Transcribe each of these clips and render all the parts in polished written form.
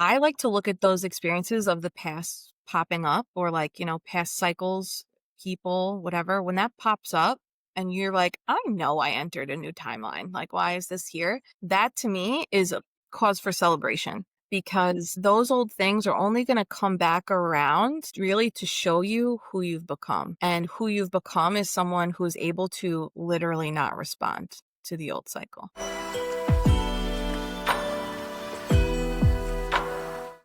I like to look at those experiences of the past popping up or past cycles, people, whatever. When that pops up and you're like, I know I entered a new timeline. Like, why is this here? That to me is a cause for celebration because those old things are only going to come back around really to show you who you've become. And who you've become is someone who is able to literally not respond to the old cycle.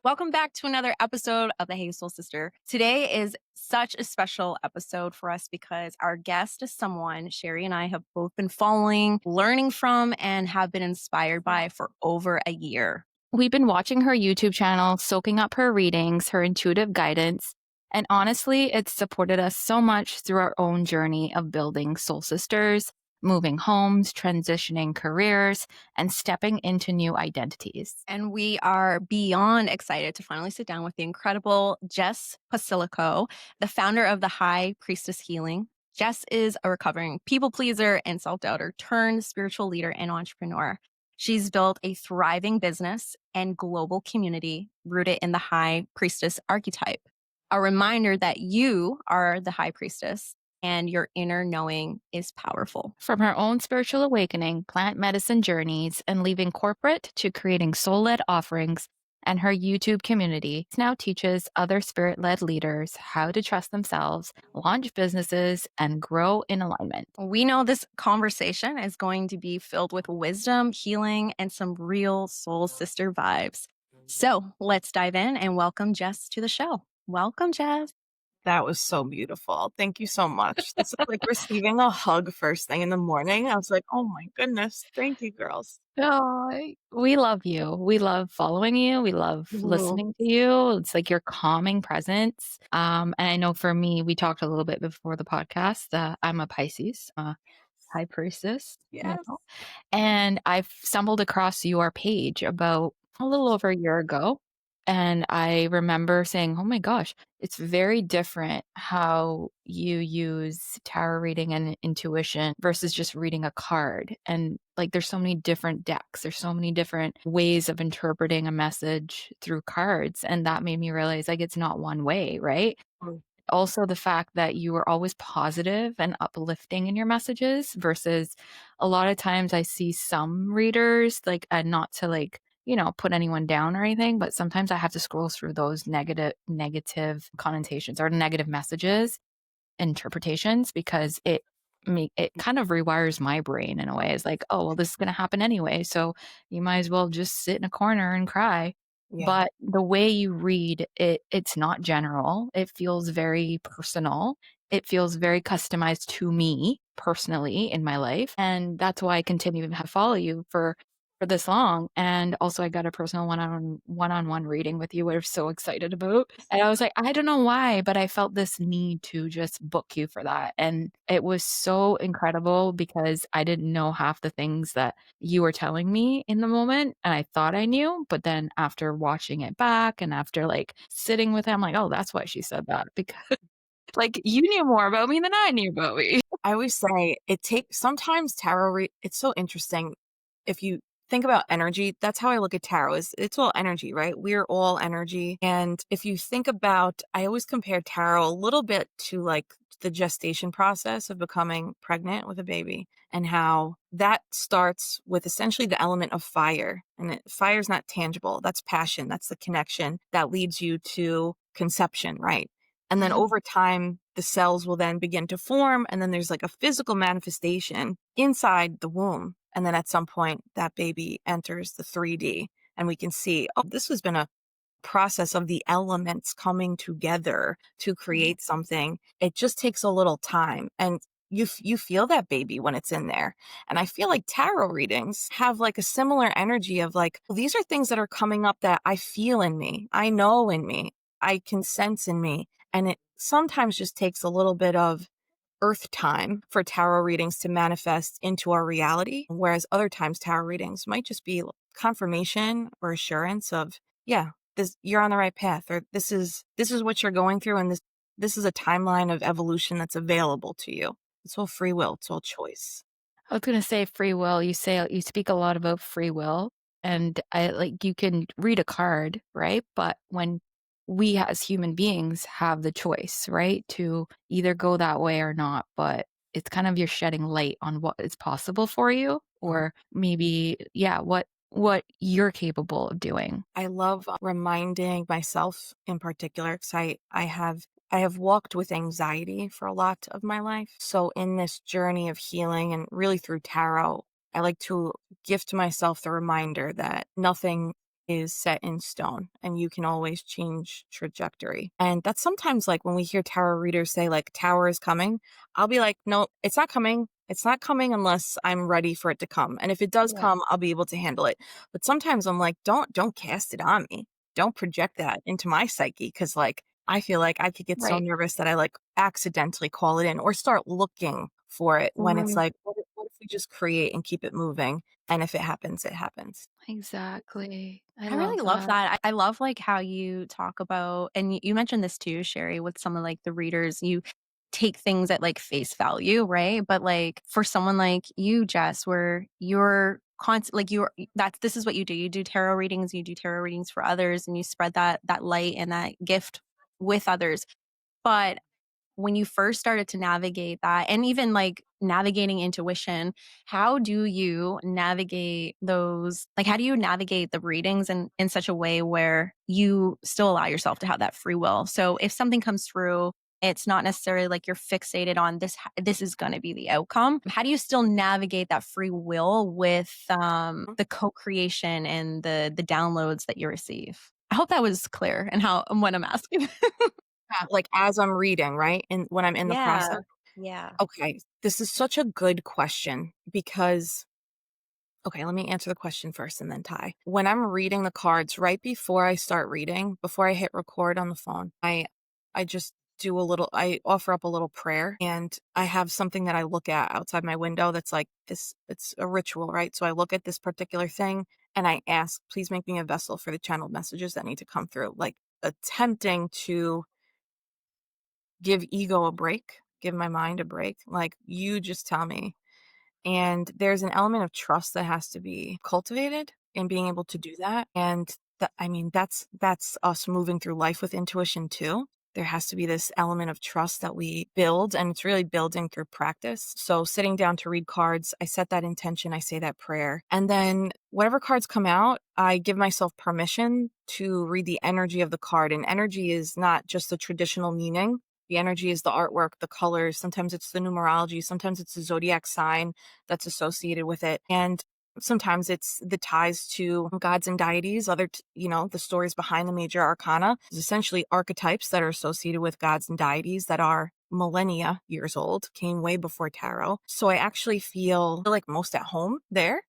Welcome back to another episode of the Hey Soul Sister. Today is such a special episode for us because our guest is someone Sherry and I have both been following, learning from, and have been inspired by for over a year. We've been watching her YouTube channel, soaking up her readings, her intuitive guidance, and honestly, it's supported us so much through our own journey of building soul sisters, moving homes, transitioning careers, and stepping into new identities. And we are beyond excited to finally sit down with the incredible Jess Posillico, the founder of the High Priestess Healing. Jess is a recovering people pleaser and self-doubter turned spiritual leader and entrepreneur. She's built a thriving business and global community rooted in the High Priestess archetype. A reminder that you are the High Priestess and your inner knowing is powerful. From her own spiritual awakening, plant medicine journeys, and leaving corporate to creating soul-led offerings, and her YouTube community now teaches other spirit-led leaders how to trust themselves, launch businesses, and grow in alignment. We know this conversation is going to be filled with wisdom, healing, and some real soul sister vibes. So let's dive in and welcome Jess to the show. Welcome, Jess. That was so beautiful. Thank you so much. It's like receiving a hug first thing in the morning. I was like, oh my goodness. Thank you, girls. Oh, we love you. We love following you. We love listening to you. It's like your calming presence. And I know for me, we talked a little bit before the podcast. I'm a Pisces, High Priestess. Yes. And I've stumbled across your page about a little over a year ago. And I remember saying, oh my gosh, it's very different how you use tarot reading and intuition versus just reading a card. And like, there's so many different decks. There's so many different ways of interpreting a message through cards. And that made me realize like, it's not one way, right? Also the fact that you are always positive and uplifting in your messages versus a lot of times I see some readers like, and not to like, put anyone down or anything, but sometimes I have to scroll through those negative connotations or negative messages, interpretations, because it kind of rewires my brain in a way. It's like, oh, well, this is going to happen anyway. So you might as well just sit in a corner and cry. Yeah. But the way you read it, it's not general. It feels very personal. It feels very customized to me personally in my life. And that's why I continue to follow you for this long. And also I got a personal one-on-one reading with you, which I'm so excited about. And I was like, I don't know why, but I felt this need to just book you for that. And it was so incredible because I didn't know half the things that you were telling me in the moment. And I thought I knew, but then after watching it back and after like sitting with him, like, oh, that's why she said that, because like you knew more about me than I knew about me. I always say sometimes tarot it's so interesting. If you think about energy, that's how I look at tarot. It's all energy, right? We're all energy. And if you think about, I always compare tarot a little bit to like the gestation process of becoming pregnant with a baby and how that starts with essentially the element of fire. And fire is not tangible. That's passion. That's the connection that leads you to conception, right? And then over time, the cells will then begin to form. And then there's like a physical manifestation inside the womb. And then at some point, that baby enters the 3D and we can see, oh, this has been a process of the elements coming together to create something. It just takes a little time. And you feel that baby when it's in there. And I feel like tarot readings have like a similar energy of like, well, these are things that are coming up that I feel in me. I know in me. I can sense in me. And it sometimes just takes a little bit of earth time for tarot readings to manifest into our reality. Whereas other times tarot readings might just be confirmation or assurance of, yeah, you're on the right path, or this is what you're going through. And this is a timeline of evolution that's available to you. It's all free will. It's all choice. I was going to say free will. You speak a lot about free will. And I like you can read a card, right? But when we as human beings have the choice, right, to either go that way or not, but it's kind of you're shedding light on what is possible for you or maybe yeah, what you're capable of doing. I love reminding myself in particular, because I have walked with anxiety for a lot of my life. So in this journey of healing and really through tarot, I like to gift myself the reminder that nothing is set in stone and you can always change trajectory. And that's sometimes like when we hear tarot readers say like tower is coming, I'll be like, no, it's not coming. It's not coming unless I'm ready for it to come. And if it does Yeah. come, I'll be able to handle it. But sometimes I'm like, don't cast it on me. Don't project that into my psyche because like I feel like I could get so Right. nervous that I like accidentally call it in or start looking for it when it's Mhm. like, what if we just create and keep it moving? And if it happens, it happens. Exactly. I I love really love that. that. I love, like, how you talk about and you mentioned this too, Sherry, with some of, like, the readers, you take things at, like, face value, right? But, like, for someone like you, Jess, where you're like, that's this is what you do. You do tarot readings for others, and you spread that light and that gift with others. But when you first started to navigate that and even like navigating intuition, how do you navigate those? Like, how do you navigate the readings in such a way where you still allow yourself to have that free will? So if something comes through, it's not necessarily like you're fixated on this, this is going to be the outcome. How do you still navigate that free will with the co-creation and the downloads that you receive? I hope that was clear and how and what I'm asking. Yeah, like as I'm reading, right? And when I'm in the process. Yeah. Yeah. Okay, this is such a good question because okay, let me answer the question first and then tie. When I'm reading the cards, right before I start reading, before I hit record on the phone, I just do a little I offer up a little prayer and I have something that I look at outside my window that's like this it's a ritual, right? So I look at this particular thing and I ask, please make me a vessel for the channeled messages that need to come through, like attempting to give ego a break, give my mind a break. Like you just tell me and there's an element of trust that has to be cultivated in being able to do that. And I mean, that's us moving through life with intuition too. There has to be this element of trust that we build, and it's really building through practice. So, sitting down to read cards, I set that intention, I say that prayer. And then, whatever cards come out, I give myself permission to read the energy of the card. And energy is not just the traditional meaning, the energy is the artwork, the colors. Sometimes it's the numerology, sometimes it's the zodiac sign that's associated with it. And sometimes it's the ties to gods and deities, the stories behind the major arcana is essentially archetypes that are associated with gods and deities that are millennia years old, came way before tarot. So I actually feel like most at home there.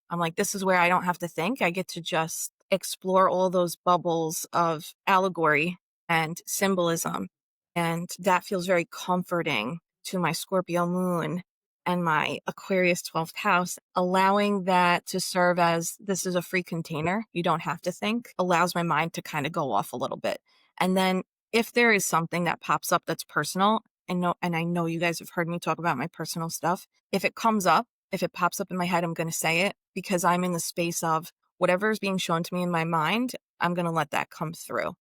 I'm like, this is where I don't have to think. I get to just explore all those bubbles of allegory and symbolism. And that feels very comforting to my Scorpio moon and my Aquarius 12th house, allowing that to serve as this is a free container. You don't have to think, allows my mind to kind of go off a little bit. And then if there is something that pops up that's personal, and I know you guys have heard me talk about my personal stuff. If it comes up, if it pops up in my head, I'm going to say it because I'm in the space of whatever is being shown to me in my mind, I'm going to let that come through.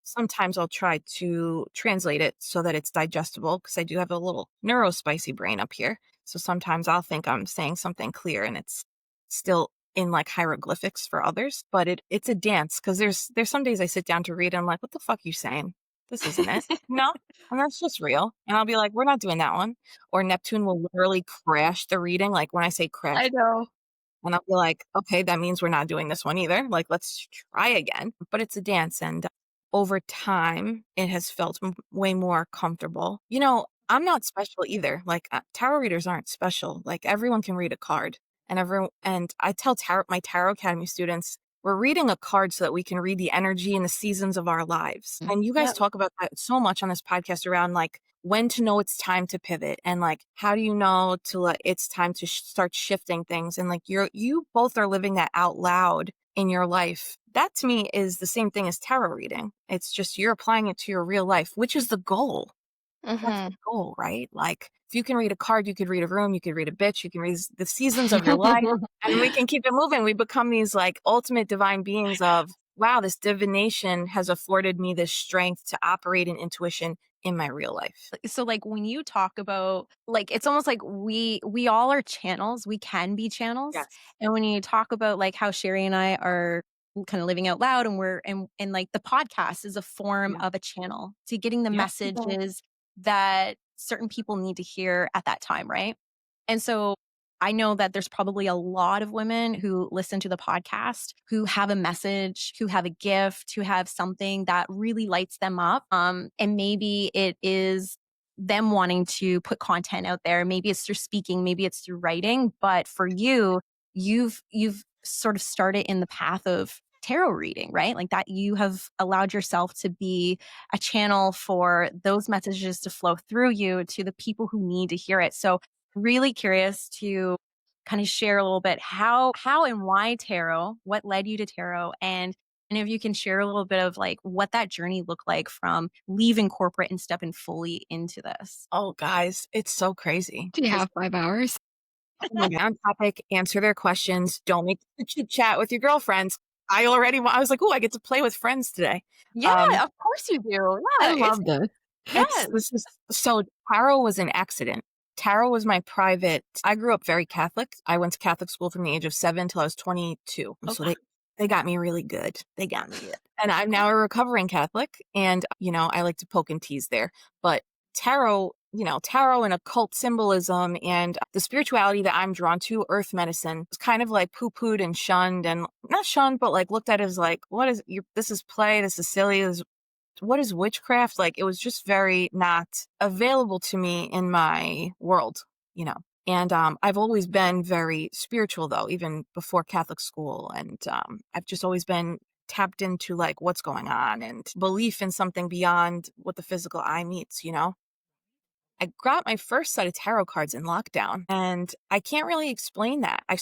Sometimes I'll try to translate it so that it's digestible because I do have a little neurospicy brain up here. So sometimes I'll think I'm saying something clear and it's still in like hieroglyphics for others, but it's a dance because there's some days I sit down to read and I'm like, what the fuck you saying? This isn't it. No. And that's just real. And I'll be like, we're not doing that one. Or Neptune will literally crash the reading. Like when I say crash, I know. and I'll be like, okay, that means we're not doing this one either. Like, let's try again. But it's a dance. And over time, it has felt way more comfortable. I'm not special either. Like, tarot readers aren't special. Like, everyone can read a card. And I tell my Tarot Academy students, we're reading a card so that we can read the energy and the seasons of our lives. Mm. And you guys Yep. talk about that so much on this podcast around like when to know it's time to pivot and like how do you know to it's time to start shifting things and like you both are living that out loud in your life. That to me is the same thing as tarot reading. It's just you're applying it to your real life, which is the goal. That's the Mhm. goal, right? Like if you can read a card, you could read a room, you could read a bitch, you can read the seasons of your life, and we can keep it moving. We become these like ultimate divine beings of, wow, this divination has afforded me this strength to operate in intuition in my real life. So like when you talk about like it's almost like we all are channels. We can be channels. Yes. And when you talk about like how Sherry and I are kind of living out loud and we're and like the podcast is a form Yeah. of a channel to getting the Yep. messages that certain people need to hear at that time, right? And so I know that there's probably a lot of women who listen to the podcast who have a message, who have a gift, who have something that really lights them up. And maybe it is them wanting to put content out there. Maybe it's through speaking, maybe it's through writing. But for you, you've sort of started in the path of tarot reading, right? Like that you have allowed yourself to be a channel for those messages to flow through you to the people who need to hear it. So really curious to kind of share a little bit how and why tarot, what led you to tarot, and if you can share a little bit of like what that journey looked like from leaving corporate and stepping fully into this. Oh, guys, it's so crazy. Do you have 5 hours? Oh my God. On topic, answer their questions. Don't make the chit chat with your girlfriends. I was like, oh, I get to play with friends today. Yeah, Um, of course you do. I Yeah, it's love this. yes. this is so tarot was an accident. Tarot was my private. I grew up very Catholic. I went to Catholic school from the age of 7 till I was 22. So Okay. they got me really good. They got me good. And I'm now a recovering Catholic. And, I like to poke and tease there. But tarot, tarot and occult symbolism and the spirituality that I'm drawn to, earth medicine, was kind of like poo-pooed and shunned, and not shunned, but like looked at as like, this is play, this is silly, what is witchcraft? Like, it was just very not available to me in my world, you know. And I've always been very spiritual, though, even before Catholic school. And I've just always been tapped into like what's going on and belief in something beyond what the physical eye meets. I got my first set of tarot cards in lockdown, and I can't really explain that. I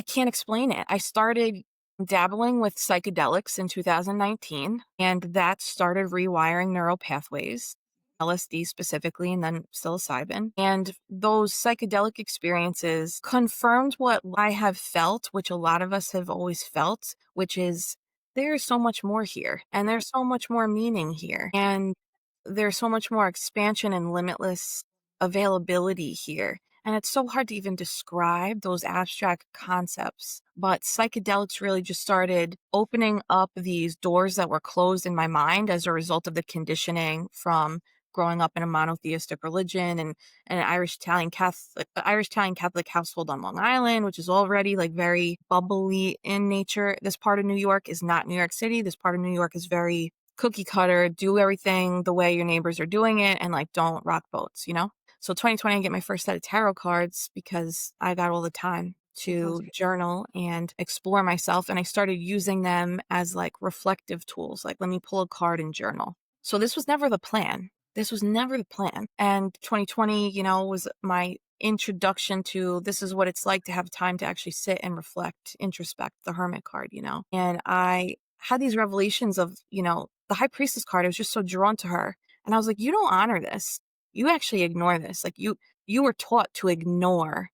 can't explain it. I started dabbling with psychedelics in 2019, and that started rewiring neural pathways, LSD specifically, and then psilocybin. And those psychedelic experiences confirmed what I have felt, which a lot of us have always felt, which is there's so much more here, and there's so much more meaning here, and there's so much more expansion and limitless availability here. And it's so hard to even describe those abstract concepts. But psychedelics really just started opening up these doors that were closed in my mind as a result of the conditioning from growing up in a monotheistic religion and an Irish Italian Catholic household on Long Island, which is already like very bubbly in nature. This part of New York is not New York City. This part of New York is very cookie cutter, do everything the way your neighbors are doing it, and like don't rock boats. So 2020, I get my first set of tarot cards because I got all the time to journal and explore myself. And I started using them as like reflective tools. Like, let me pull a card and journal. So this was never the plan. This was never the plan. And 2020, was my introduction to this is what it's like to have time to actually sit and reflect, introspect, the Hermit card. And I had these revelations of, the High Priestess card. I was just so drawn to her. And I was like, you don't honor this. You actually ignore this. Like you were taught to ignore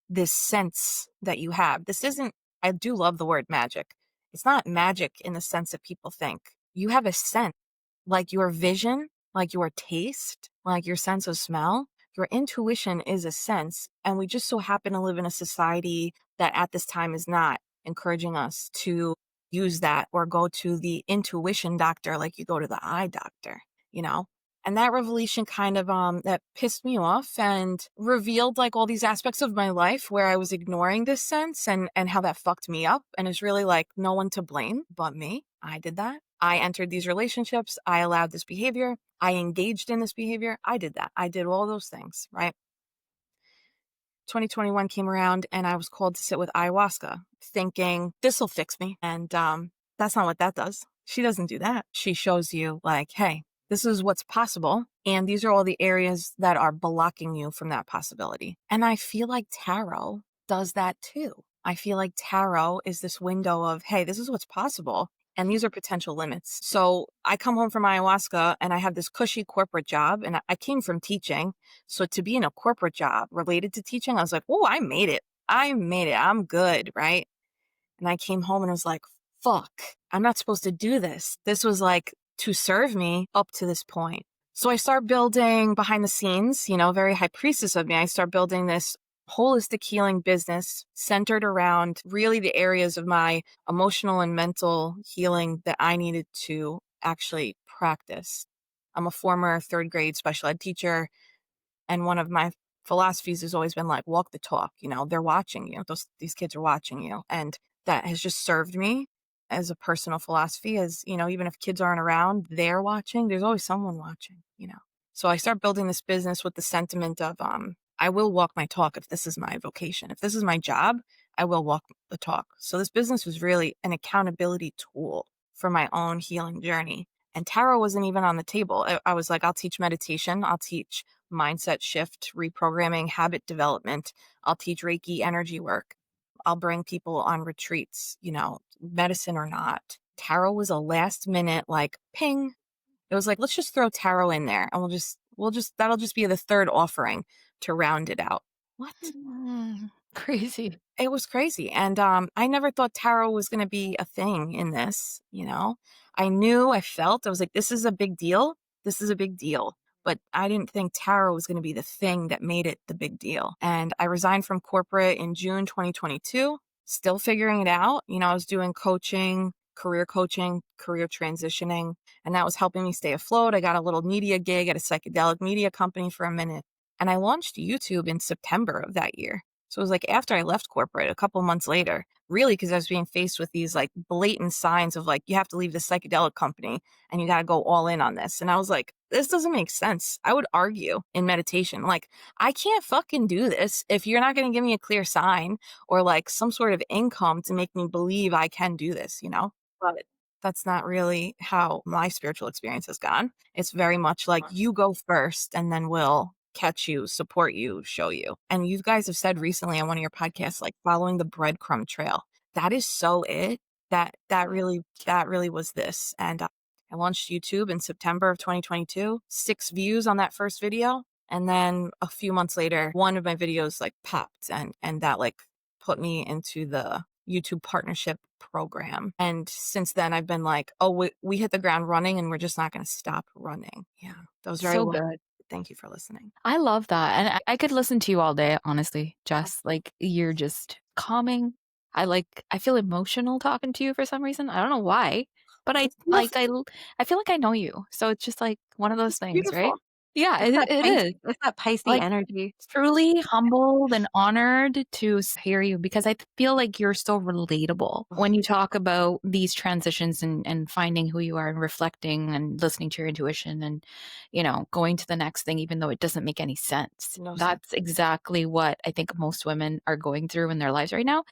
this sense that you have. This isn't, I do love the word magic. It's not magic in the sense that people think. You have a sense, like your vision, like your taste, like your sense of smell. Your intuition is a sense. And we just so happen to live in a society that at this time is not encouraging us to use that or go to the intuition doctor like you go to the eye doctor, you know? And that revelation kind of that pissed me off and revealed like all these aspects of my life where I was ignoring this sense and how that fucked me up. And it's really like no one to blame but me. I did that. I entered these relationships. I allowed this behavior. I engaged in this behavior. I did that. I did all those things, right? 2021 came around and I was called to sit with ayahuasca thinking this will fix me. And that's not what that does. She doesn't do that. She shows you like, hey, this is what's possible. And these are all the areas that are blocking you from that possibility. And I feel like tarot does that too. I feel like tarot is this window of, hey, this is what's possible. And these are potential limits. So I come home from ayahuasca and I have this cushy corporate job, and I came from teaching. So to be in a corporate job related to teaching, I was like, oh, I made it. I made it. I'm good. Right. And I came home and I was like, fuck, I'm not supposed to do this. This was like to serve me up to this point. So I start building behind the scenes, very high priestess of me. I start building this holistic healing business centered around really the areas of my emotional and mental healing that I needed to actually practice. I'm a former third grade special ed teacher, and one of my philosophies has always been like, walk the talk. They're watching you. These kids are watching you. And that has just served me as a personal philosophy, as, even if kids aren't around, they're watching. There's always someone watching. So I start building this business with the sentiment of, I will walk my talk if this is my vocation. If this is my job, I will walk the talk. So this business was really an accountability tool for my own healing journey. And tarot wasn't even on the table. I was like, I'll teach meditation. I'll teach mindset shift, reprogramming, habit development. I'll teach Reiki energy work. I'll bring people on retreats, medicine or not. Tarot was a last minute, like, ping. It was like, let's just throw tarot in there and that'll just be the third offering to round it out. What? Crazy. It was crazy. And I never thought tarot was going to be a thing in this, I felt, I was like, this is a big deal. This is a big deal. But I didn't think tarot was going to be the thing that made it the big deal. And I resigned from corporate in June 2022, still figuring it out. I was doing coaching, career transitioning, and that was helping me stay afloat. I got a little media gig at a psychedelic media company for a minute. And I launched YouTube in September of that year. So it was like after I left corporate, a couple months later, really, because I was being faced with these like blatant signs of like, you have to leave the psychedelic company and you got to go all in on this. And I was like, this doesn't make sense. I would argue in meditation, like, I can't fucking do this if you're not going to give me a clear sign or like some sort of income to make me believe I can do this, But that's not really how my spiritual experience has gone. It's very much like, you go first and then we'll catch you, support you, show you. And you guys have said recently on one of your podcasts, like, following the breadcrumb trail. That is so it. That really was this. And I launched YouTube in September of 2022, 6 views on that first video. And then a few months later, one of my videos like popped and that like put me into the YouTube partnership program. And since then I've been like, oh, we hit the ground running and we're just not going to stop running. Yeah. That was very So well. good. Thank you for listening. I love that. And I could listen to you all day, honestly, Jess. Like, you're just calming. I feel emotional talking to you for some reason. I don't know why, but It's beautiful. I feel like I know you. So it's just like one of those It's things, right? beautiful. Yeah, It's that it Pisces. is. It's that Pisces Like, energy. truly humbled and honored to hear you, because I feel like you're so relatable when you talk about these transitions and finding who you are and reflecting and listening to your intuition and, going to the next thing, even though it doesn't make any sense. No sense. That's exactly what I think most women are going through in their lives right now.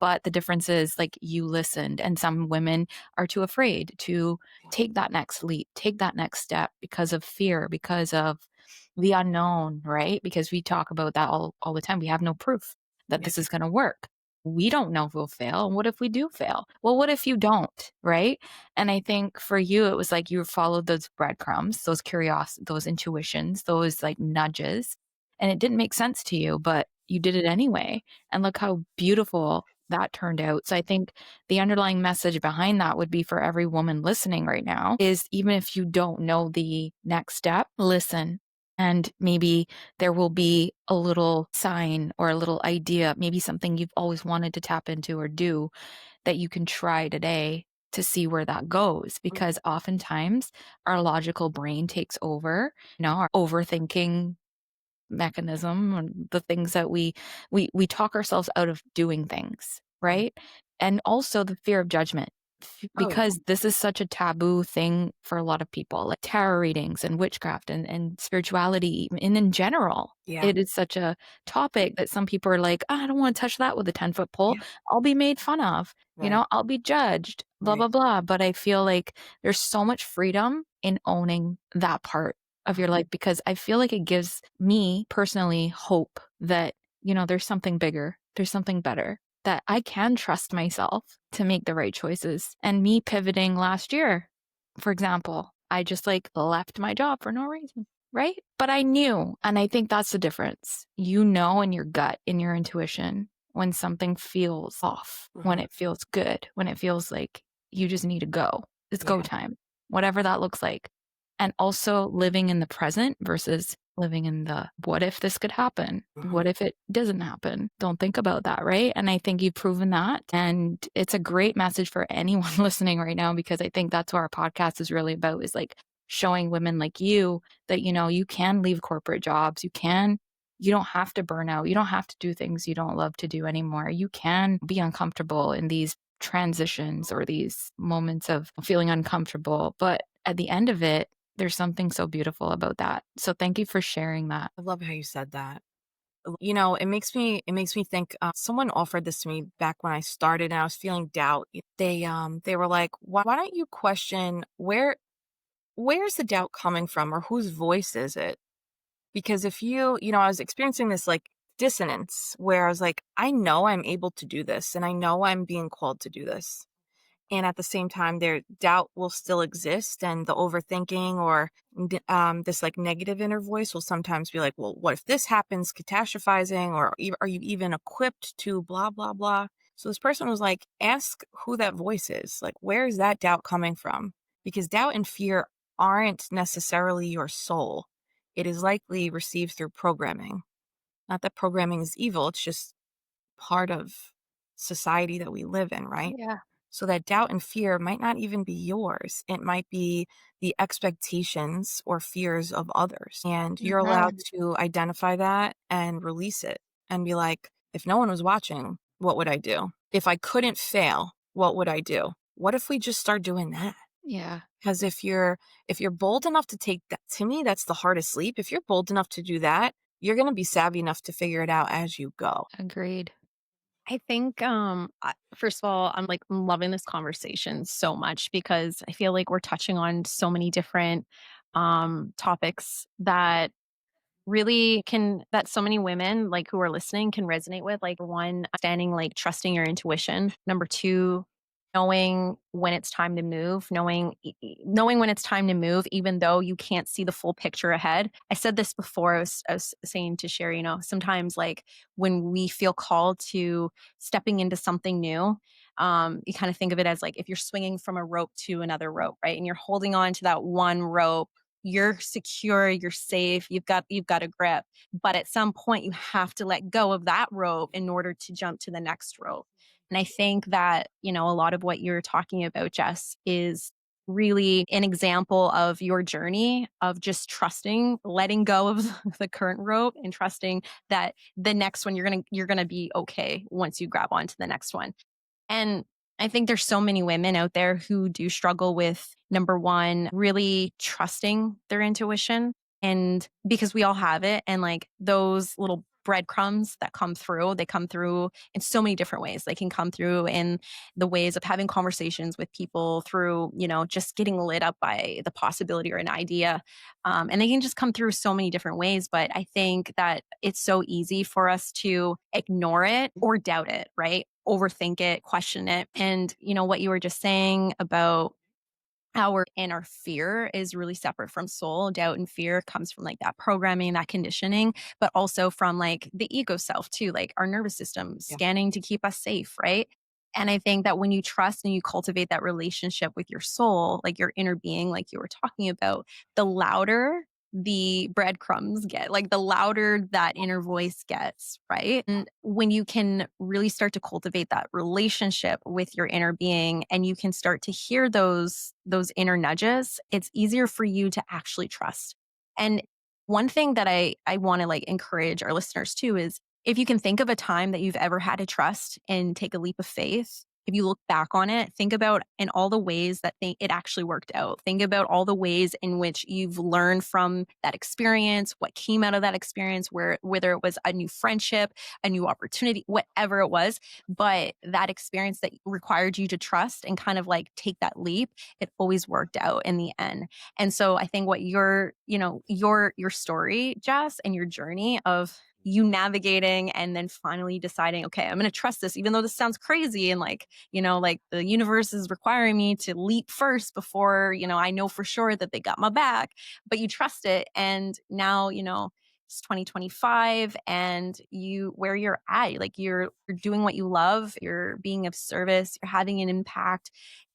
But the difference is, like, you listened, and some women are too afraid to take that next leap, take that next step because of fear, because of the unknown, right? Because we talk about that all the time. We have no proof that Yeah. this is going to work. We don't know if we'll fail. And what if we do fail? Well, what if you don't, right? And I think for you, it was like you followed those breadcrumbs, those curiosities, those intuitions, those like nudges, and it didn't make sense to you, but you did it anyway. And look how beautiful that turned out. So I think the underlying message behind that would be for every woman listening right now is, even if you don't know the next step, listen. And maybe there will be a little sign or a little idea, maybe something you've always wanted to tap into or do, that you can try today to see where that goes. Because oftentimes our logical brain takes over, our overthinking mechanism, and the things that we talk ourselves out of doing things, right? And also the fear of judgment, Oh, yeah. because this is such a taboo thing for a lot of people, like tarot readings and witchcraft and spirituality, and in general. Yeah. It is such a topic that some people are like, "Ah, I don't want to touch that with a 10-foot pole. Yeah. I'll be made fun of, Right. I'll be judged, blah, Right. blah, blah." But I feel like there's so much freedom in owning that part of your life, because I feel like it gives me personally hope that, there's something bigger, there's something better. that I can trust myself to make the right choices. And me pivoting last year, for example, I just like left my job for no reason, right? But I knew, and I think that's the difference. You know, in your gut, in your intuition, when something feels off, when Mhm. it feels good, when it feels like you just need to go. It's go Yeah. time, whatever that looks like. And also living in the present versus living in the what if this could happen? Mhm. What if it doesn't happen? Don't think about that, right? And I think you've proven that. And it's a great message for anyone listening right now, because I think that's what our podcast is really about, is like showing women like you that, you know, you can leave corporate jobs. You don't have to burn out. You don't have to do things you don't love to do anymore. You can be uncomfortable in these transitions or these moments of feeling uncomfortable. But at the end of it, there's something so beautiful about that. So thank you for sharing that. I love how you said that. You know, it makes me think, someone offered this to me back when I started and I was feeling doubt. They were like, why don't you question where's the doubt coming from, or whose voice is it? Because if I was experiencing this like dissonance where I was like, I know I'm able to do this and I know I'm being called to do this. And at the same time, their doubt will still exist, and the overthinking or this like negative inner voice will sometimes be like, well, what if this happens, catastrophizing, or are you even equipped to blah, blah, blah. So this person was like, ask who that voice is. Like, where is that doubt coming from? Because doubt and fear aren't necessarily your soul. It is likely received through programming. Not that programming is evil, it's just part of society that we live in, right? Yeah. So that doubt and fear might not even be yours. It might be the expectations or fears of others. And you're allowed Mhm. to identify that and release it and be like, if no one was watching, what would I do? If I couldn't fail, what would I do? What if we just start doing that? Yeah. Because if you're bold enough to take that, to me, that's the hardest leap. If you're bold enough to do that, you're going to be savvy enough to figure it out as you go. Agreed. I think, first of all, I'm loving this conversation so much because I feel like we're touching on so many different topics that really can that so many women like who are listening can resonate with. Like, one, standing, like trusting your intuition. Number two, knowing when it's time to move, knowing when it's time to move even though you can't see the full picture ahead. I said this before. I was saying to Sherry, sometimes, like, when we feel called to stepping into something new, you kind of think of it as like if you're swinging from a rope to another rope, right? And you're holding on to that one rope. You're secure, you're safe, you've got a grip. But at some point you have to let go of that rope in order to jump to the next rope. And I think that, a lot of what you're talking about, Jess, is really an example of your journey of just trusting, letting go of the current rope and trusting that the next one you're going to be okay once you grab onto the next one. And I think there's so many women out there who do struggle with, number one, really trusting their intuition. And because we all have it, and like those little breadcrumbs that come through, they come through in so many different ways. They can come through in the ways of having conversations with people, through, just getting lit up by the possibility or an idea. And they can just come through so many different ways. But I think that it's so easy for us to ignore it or doubt it, right? Overthink it, question it. And what you were just saying about our fear is really separate from soul. Doubt and fear comes from like that programming, that conditioning, but also from like the ego self too, like our nervous system Yeah. scanning to keep us safe, right? And I think that when you trust and you cultivate that relationship with your soul, like your inner being, like you were talking about, the louder the breadcrumbs get, like the louder that inner voice gets, right? And when you can really start to cultivate that relationship with your inner being and you can start to hear those inner nudges, it's easier for you to actually trust. And one thing that I want to like encourage our listeners too is, if you can think of a time that you've ever had to trust and take a leap of faith, if you look back on it, think about in all the ways that it actually worked out. Think about all the ways in which you've learned from that experience, what came out of that experience, whether it was a new friendship, a new opportunity, whatever it was. But that experience that required you to trust and kind of like take that leap, it always worked out in the end. And so I think what your story, Jess, and your journey of you navigating and then finally deciding, okay, I'm going to trust this, even though this sounds crazy. And like, like the universe is requiring me to leap first before, I know for sure that they got my back, but you trust it. And now, it's 2025 and where you're at, like you're doing what you love, you're being of service, you're having an impact.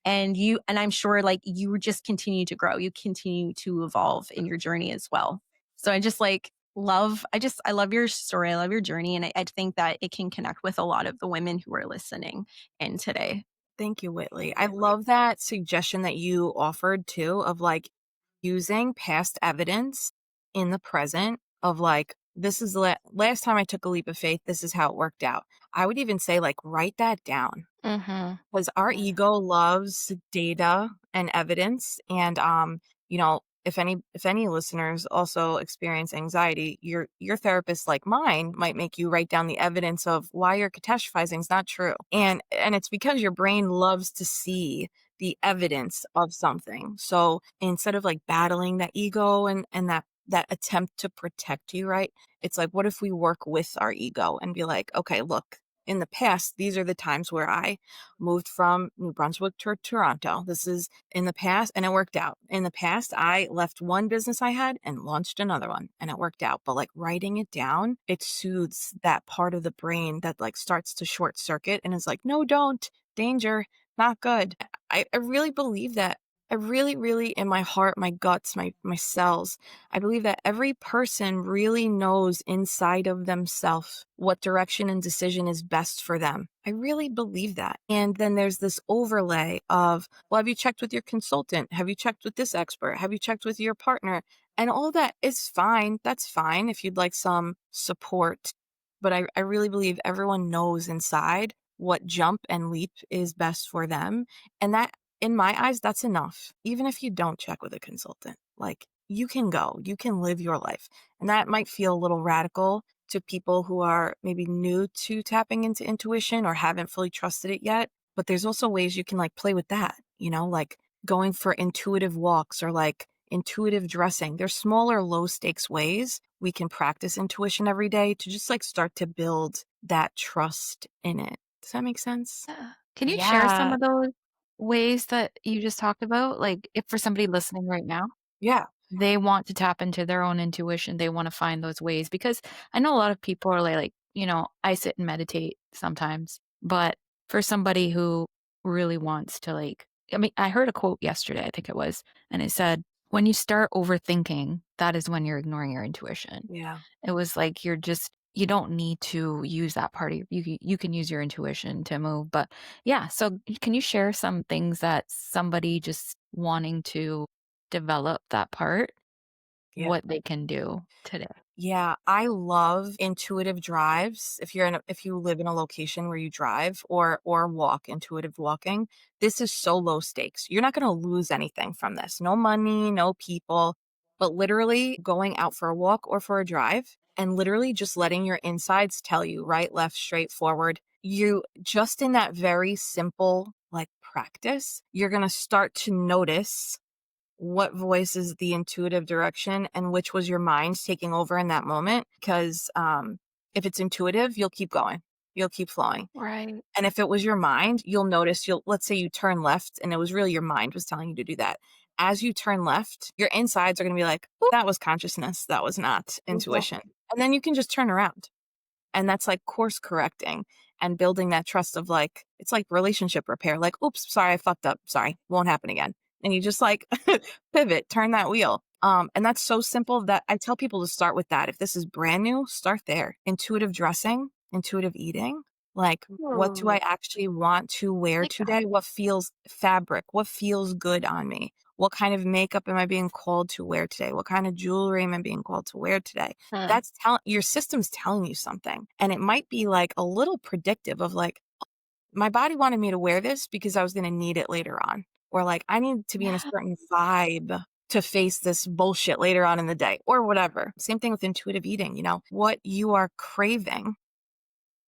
And I'm sure like you just continue to grow, you continue to evolve in your journey as well. So I just like I love your story. I love your journey. And I think that it can connect with a lot of the women who are listening in today. Thank you, Whitley. I love that suggestion that you offered too of like using past evidence in the present of like, this is the last time I took a leap of faith. This is how it worked out. I would even say, like, write that down Mhm. because our ego loves data and evidence. And, if any listeners also experience anxiety, your therapist like mine might make you write down the evidence of why you're catastrophizing is not true. And it's because your brain loves to see the evidence of something. So instead of like battling that ego and that attempt to protect you, right? It's like, what if we work with our ego and be like, okay, look, in the past, these are the times where I moved from New Brunswick to Toronto. This is in the past, and it worked out. In the past, I left one business I had and launched another one, and it worked out. But like writing it down, it soothes that part of the brain that like starts to short circuit and is like, no, don't, danger, not good. I really believe that. I really, really, in my heart, my guts, my cells, I believe that every person really knows inside of themselves what direction and decision is best for them. I really believe that. And then there's this overlay of, well, have you checked with your consultant? Have you checked with this expert? Have you checked with your partner? And all that is fine. That's fine if you'd like some support. But I really believe everyone knows inside what jump and leap is best for them. And that, in my eyes, that's enough. Even if you don't check with a consultant, like, you can go, you can live your life. And that might feel a little radical to people who are maybe new to tapping into intuition or haven't fully trusted it yet. But there's also ways you can like play with that, like going for intuitive walks or like intuitive dressing. There's smaller, low stakes ways we can practice intuition every day to just like start to build that trust in it. Does that make sense? Yeah. Can you share some Yeah. of those ways that you just talked about? Like, if for somebody listening right now, Yeah. they want to tap into their own intuition, they wanna find those ways because I know a lot of people are like, I sit and meditate sometimes, but for somebody who really wants to, like I mean, I heard a quote yesterday, I think it was, and it said, "When you start overthinking, that is when you're ignoring your intuition." Yeah. It was like you don't need to use that part of you can use your intuition to move, but yeah, so can you share some things that somebody just wanting to develop that part, Yeah. what they can do today? Yeah, I love intuitive drives. If you live in a location where you drive or walk, intuitive walking, this is so low stakes. You're not going to lose anything from this. No money, no people, but literally going out for a walk or for a drive and literally just letting your insides tell you right, left, straight, forward. You just in that very simple like practice, you're going to start to notice what voice is the intuitive direction and which was your mind taking over in that moment. Because if it's intuitive, you'll keep going, you'll keep flowing. Right. And if it was your mind, you'll notice, let's say you turn left and it was really your mind was telling you to do that. As you turn left, your insides are going to be like, "Oop, that was consciousness. That was not intuition." And then you can just turn around. And that's like course correcting and building that trust of like, it's like relationship repair. Like, oops, sorry, I fucked up. Sorry, won't happen again. And you just like pivot, turn that wheel. And that's so simple that I tell people to start with that. If this is brand new, start there. Intuitive dressing, intuitive eating. Like, what do I actually want to wear Like that. today? What feels fabric? What feels good on me? What kind of makeup am I being called to wear today? What kind of jewelry am I being called to wear today? Huh. That's your system's telling you something. And it might be like a little predictive of like, my body wanted me to wear this because I was going to need it later on. Or like, I need to be in a Yeah. certain vibe to face this bullshit later on in the day or whatever. Same thing with intuitive eating. What you are craving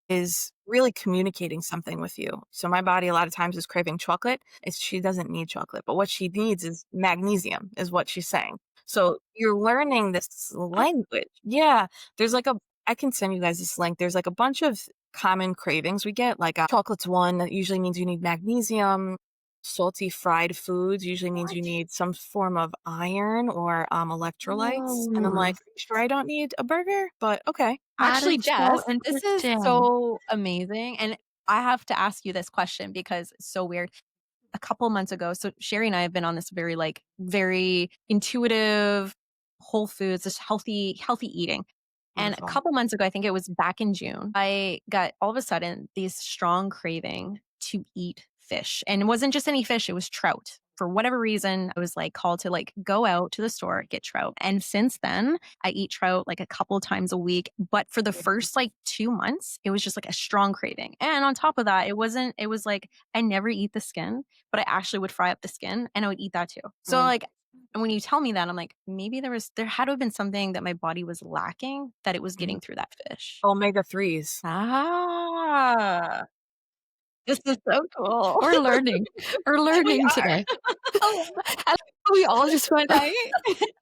is really communicating something with you. So my body a lot of times is craving chocolate. She doesn't need chocolate, but what she needs is magnesium is what she's saying. So you're learning this language. Yeah. There's like I can send you guys this link. There's like a bunch of common cravings we get. Like chocolate's one that usually means you need magnesium. Salty fried foods usually means you What? need some form of iron or electrolytes. And I'm Whoa, like, sure, I don't need a burger, but okay. that Actually, is so Jess, this is interesting. so amazing. And I have to ask you this question because it's so weird. A couple months ago, so Sherry and I have been on this very intuitive, whole foods, this healthy eating. And a Beautiful. couple months ago, I think it was back in June, I got all of a sudden these strong craving to eat fish. And it wasn't just any fish, it was trout. For whatever reason, I was like called to like go out to the store, get trout. And since then, I eat trout like a couple times a week. But for the first like 2 months, it was just like a strong craving. And on top of that, it was like I never eat the skin, but I actually would fry up the skin and I would eat that too. So Mm. like and when you tell me that, I'm like, maybe there had to have been something that my body was lacking that it was Mhm. getting through that fish. Omega 3s. Ah, this is so cool. We're learning. We're We learning are. today. And we all just went, Right?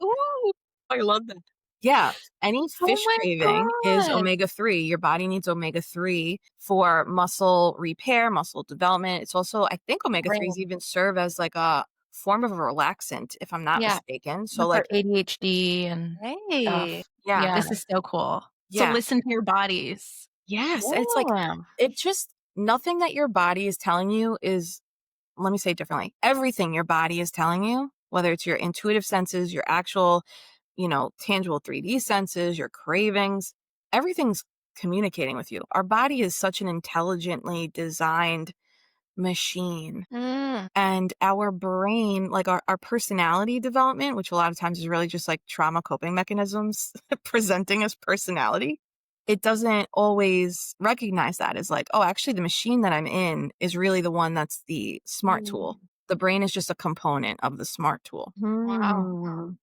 Ooh, I love that. Yeah, any "Oh fish my craving is god." omega 3. Your body needs omega 3 for muscle repair, muscle development. It's also, I think omega 3s brain. even serve as like a form of a relaxant, if I'm not Yeah, mistaken. So, good for like, ADHD and Hey, stuff. yeah, Yeah. this is so cool. So yeah, listen to your bodies. yes. And it's like, Yeah. it just, nothing that your body is telling you is, let me say it differently. Everything your body is telling you, whether it's your intuitive senses, your actual, tangible 3D senses, your cravings, everything's communicating with you. Our body is such an intelligently designed machine. Mm, And our brain, like our personality development, which a lot of times is really just like trauma coping mechanisms presenting as personality, it doesn't always recognize that as like, oh, actually, the machine that I'm in is really the one that's the smart tool. mm, The brain is just a component of the smart tool. Wow. mm.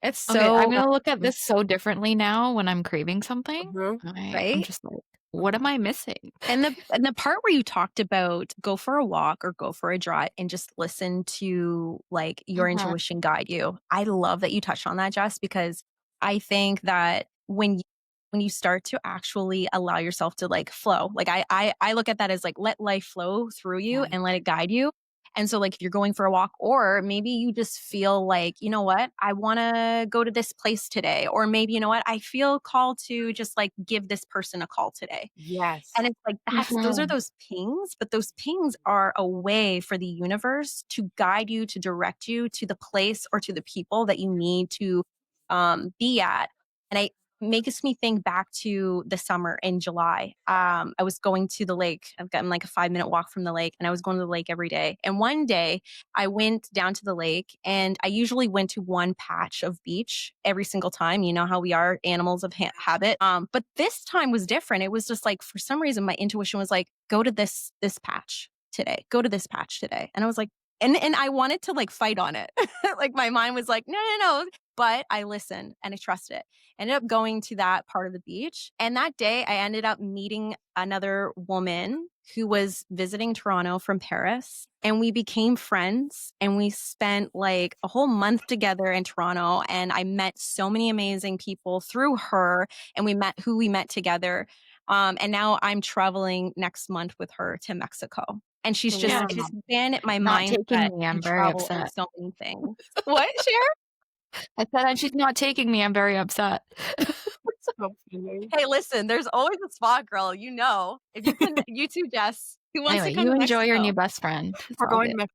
It's Okay, I'm so gonna look at this so differently now when I'm craving something. Mhm. I'm right. just like, "What am I missing?" And the part where you talked about go for a walk or go for a drive and just listen to like your Mhm. intuition guide you. I love that you touched on that, Jess, because I think that when you start to actually allow yourself to like flow, like I look at that as like let life flow through you Yeah. and let it guide you. And so like if you're going for a walk or maybe you just feel like, you know what, I want to go to this place today or maybe you know what, I feel called to just like give this person a call today. And Yes. it's like those are Mhm. those pings, but those pings are a way for the universe to guide you, to direct you to the place or to the people that you need to be at. And it makes me think back to the summer in July. I was going to the lake. I've gotten like a 5-minute walk from the lake, and I was going to the lake every day. And one day I went down to the lake, and I usually went to one patch of beach every single time. You know how we are animals of habit. But this time was different. It was just like for some reason my intuition was like, go to this patch today. Go to this patch today. And I was like, and I wanted to like fight on it. Like my mind was like, no, no, no. But I listened and I trusted it. Ended up going to that part of the beach. And that day I ended up meeting another woman who was visiting Toronto from Paris. And we became friends and we spent like a whole month together in Toronto. And I met so many amazing people through her and we met who we met together. And now I'm traveling next month with her to Mexico. And Yeah. it's been my Not taking mindset me, to I'm very travel in upset. so many things. What, Cher? I said, "And she's not taking me, I'm very upset." So funny. Hey, listen, there's always a spot, girl. You know, if you can, you too, Jess. Who wants to Anyway, come you to enjoy your new Mexico? best friend. It's We're all going good. to Mexico.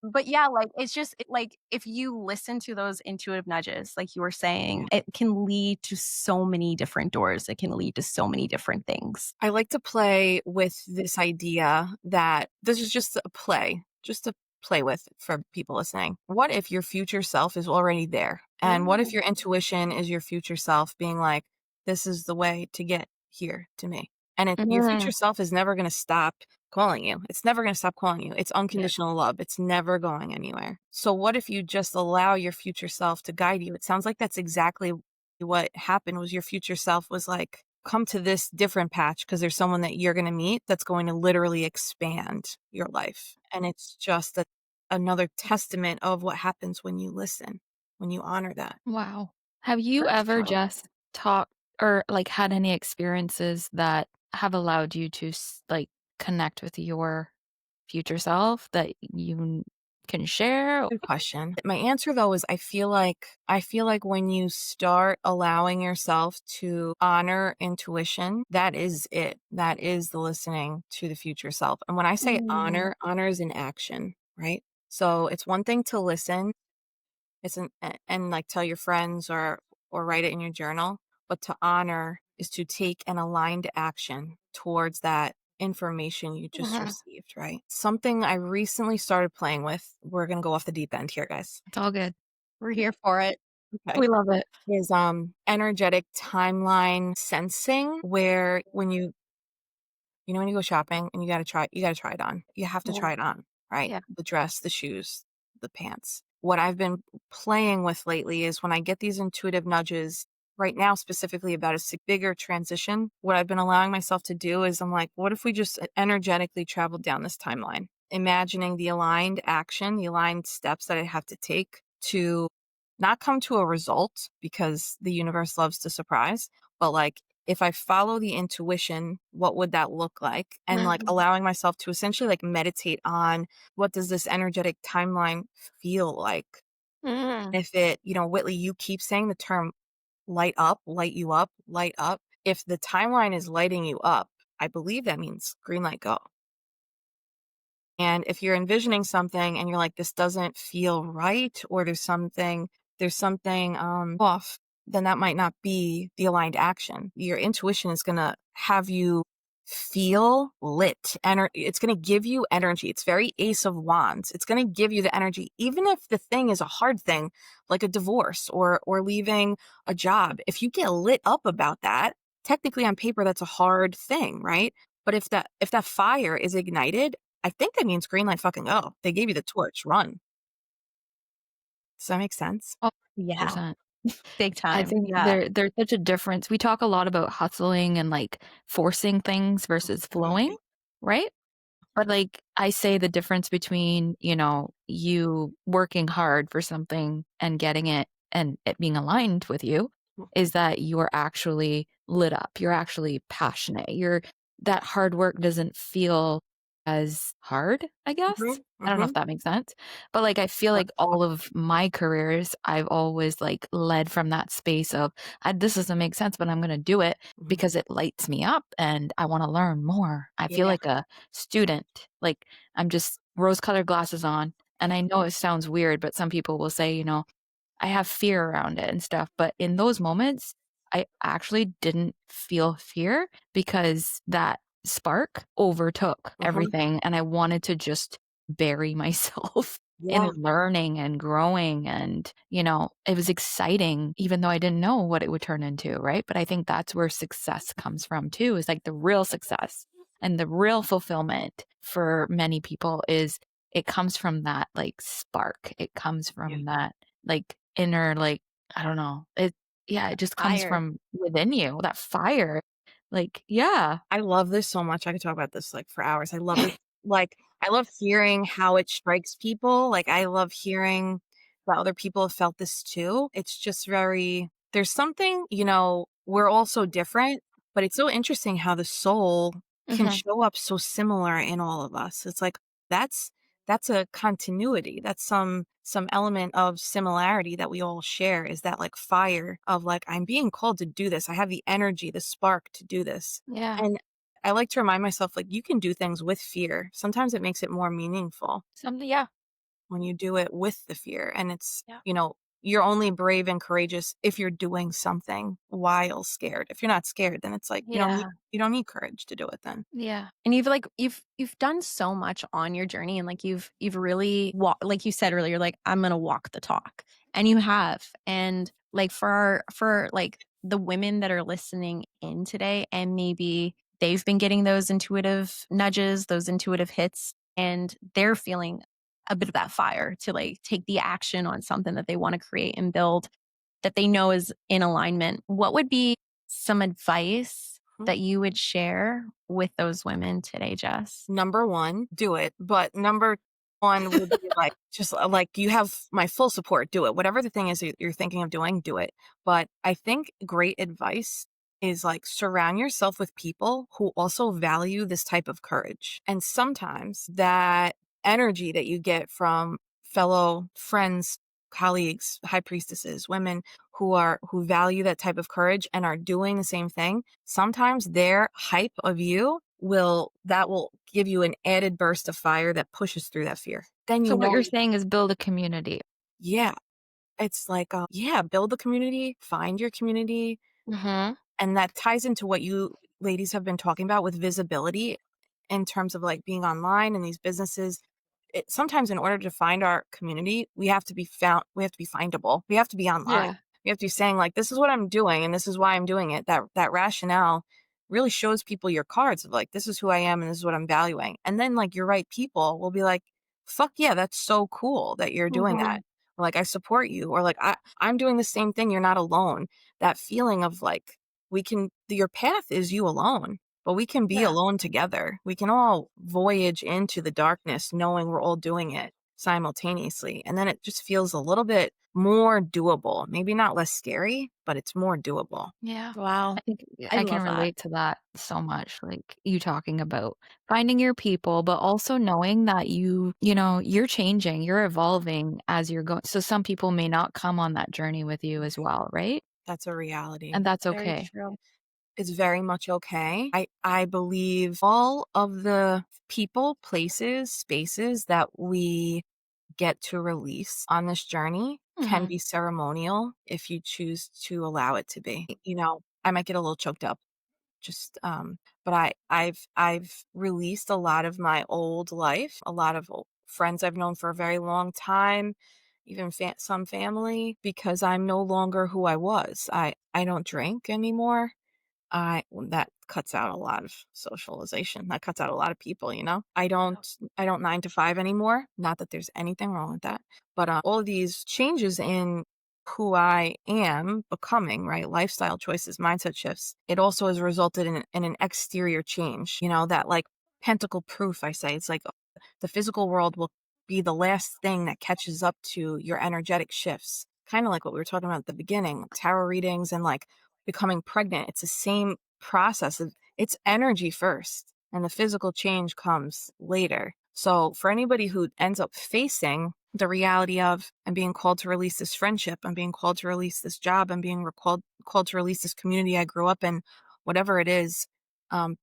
But yeah, like it's just like if you listen to those intuitive nudges, like you were saying, it can lead to so many different doors. It can lead to so many different things. I like to play with this idea that this is just a play, just to play with for people listening. What if your future self is already there? And what if your intuition is your future self being like, this is the way to get here to me? And your future Mm, self is never going to stop calling you. It's never going to stop calling you. It's Yeah. unconditional love. It's never going anywhere. So what if you just allow your future self to guide you? It sounds like that's exactly what happened was your future self was like, come to this different patch because there's someone that you're going to meet that's going to literally expand your life. And it's just another testament of what happens when you listen, when you honor that. wow. Have you That's ever powerful. just talked or, like, had any experiences that have allowed you to like, connect with your future self that you can share? Good question. My answer though is I feel like when you start allowing yourself to honor intuition, that is it. That is the listening to the future self. And when I say Mm. honor is in action, right? So it's one thing to listen, and like tell your friends or write it in your journal, but to honor is to take an aligned action towards that information you just Mhm. received, right? Something I recently started playing with, we're going to go off the deep end here, guys. It's all good. We're here for it. Okay. We love it. Is energetic timeline sensing, where when you go shopping and you got to try it on. You have to Mhm. try it on, right? Yeah. The dress, the shoes, the pants. What I've been playing with lately is when I get these intuitive nudges, right now specifically about a bigger transition, what I've been allowing myself to do is I'm like, what if we just energetically traveled down this timeline, imagining the aligned action, the aligned steps that I have to take to not come to a result, because the universe loves to surprise, but like, if I follow the intuition, what would that look like? And like Mhm. allowing myself to essentially like meditate on, what does this energetic timeline feel like? Mhm. If it, Whitley, you keep saying the term light up, light you up, light up. If the timeline is lighting you up, I believe that means green light, go. And if you're envisioning something and you're like, this doesn't feel right, or there's something off, then that might not be the aligned action. Your intuition is going to have you feel lit. It's going to give you energy. It's very Ace of Wands. It's going to give you the energy, even if the thing is a hard thing, like a divorce or leaving a job. If you get lit up about that, technically on paper, that's a hard thing, right? But if that fire is ignited, I think that means green light, fucking go. They gave you the torch, run. Does that make sense? Oh, Yeah, 100%. big I time. think Yeah. there's such a difference. We talk a lot about hustling and, like, forcing things versus flowing, Mhm. right? But, like, I say the difference between, you working hard for something and getting it and it being aligned with you is that you're actually lit up. You're actually passionate. That hard work doesn't feel as hard, I guess. Mhm, I don't know if mhm. that makes sense. But, like, I feel like all of my careers, I've always, like, led from that space of, "This doesn't make sense, but I'm gonna do it Mhm. because it lights me up and I wanna learn more." I feel Yeah. like a student. Like, I'm just rose-colored glasses on, and I know it sounds weird, but some people will say, I have fear around it and stuff, but in those moments, I actually didn't feel fear because that spark overtook Mhm. everything, and I wanted to just bury myself in Yeah. learning and growing, and, it was exciting even though I didn't know what it would turn into, right? But I think that's where success comes from too, is, like, the real success and the real fulfillment for many people is it comes from that, like, spark. It comes Yeah. from that, like, inner, like, I don't know. It just comes Fire. from within you, that fire. Like, yeah. I love this so much. I could talk about this, like, for hours. I love it. Like, I love hearing how it strikes people. Like, I love hearing that other people have felt this too. It's just there's something, we're all so different, but it's so interesting how the soul can Mhm. show up so similar in all of us. It's like, that's that's a continuity. That's some element of similarity that we all share, is that like fire of like, I'm being called to do this. I have the energy, the spark to do this. Yeah. And I like to remind myself, like, you can do things with fear. Sometimes it makes it more meaningful Something, yeah. when you do it with the fear. And it's, Yeah. you're only brave and courageous if you're doing something while scared. If you're not scared, then it's like, Yeah. you don't need courage to do it then. Yeah. And you've done so much on your journey, and like you've really like you said earlier, like, I'm gonna walk the talk. And you have. And like for like the women that are listening in today, and maybe they've been getting those intuitive nudges, those intuitive hits, and they're feeling a bit of that fire to like take the action on something that they want to create and build, that they know is in alignment. What would be some advice Mhm. that you would share with those women today, Jess? Number one, do it. But number one would be like, just like, you have my full support, do it. Whatever the thing is you're thinking of doing, do it. But I think great advice is like surround yourself with people who also value this type of courage. And sometimes that energy that you get from fellow friends, colleagues, high priestesses, women who value that type of courage and are doing the same thing, sometimes their hype of you will give you an added burst of fire that pushes through that fear. Then So you what know, you're saying is build a community. yeah, it's like, yeah, build a community, find your community. Mhm. And that ties into what you ladies have been talking about with visibility in terms of like being online and these businesses. Sometimes in order to find our community, we have to be found, we have to be findable. We have to be online. Yeah. We have to be saying like, this is what I'm doing and this is why I'm doing it. That rationale really shows people your cards of like, this is who I am and this is what I'm valuing. And then like your right people will be like, fuck yeah, that's so cool that you're doing that. Mhm. Or like, I support you. Or like, I'm doing the same thing. You're not alone. That feeling of like, your path is you alone, but we can be Yeah. alone together. We can all voyage into the darkness knowing we're all doing it simultaneously. And then it just feels a little bit more doable. Maybe not less scary, but it's more doable. Yeah. Wow. I think I I can love that. relate to that so much, like, you talking about finding your people, but also knowing that you're changing, you're evolving as you're going so some people may not come on that journey with you as well, right? That's a reality. And that's Very okay. true. It's very much okay. I believe all of the people, places, spaces that we get to release on this journey can Mhm. be ceremonial if you choose to allow it to be. I might get a little choked up just but I've released a lot of my old life, a lot of friends I've known for a very long time, even some family, because I'm no longer who I was. I don't drink anymore. That cuts out a lot of socialization. That cuts out a lot of people, you know? I don't 9 to 5 anymore. Not that there's anything wrong with that, but all of these changes in who I am becoming, right? Lifestyle choices, mindset shifts. It also has resulted in an exterior change, that like pentacle proof, I say. It's like the physical world will be the last thing that catches up to your energetic shifts. Kind of like what we were talking about at the beginning, tarot readings and like becoming pregnant. It's the same process of it's energy first and the physical change comes later. So for anybody who ends up facing the reality of I'm being called to release this friendship, I'm being called to release this job, I'm being called to release this community I grew up in, whatever it is,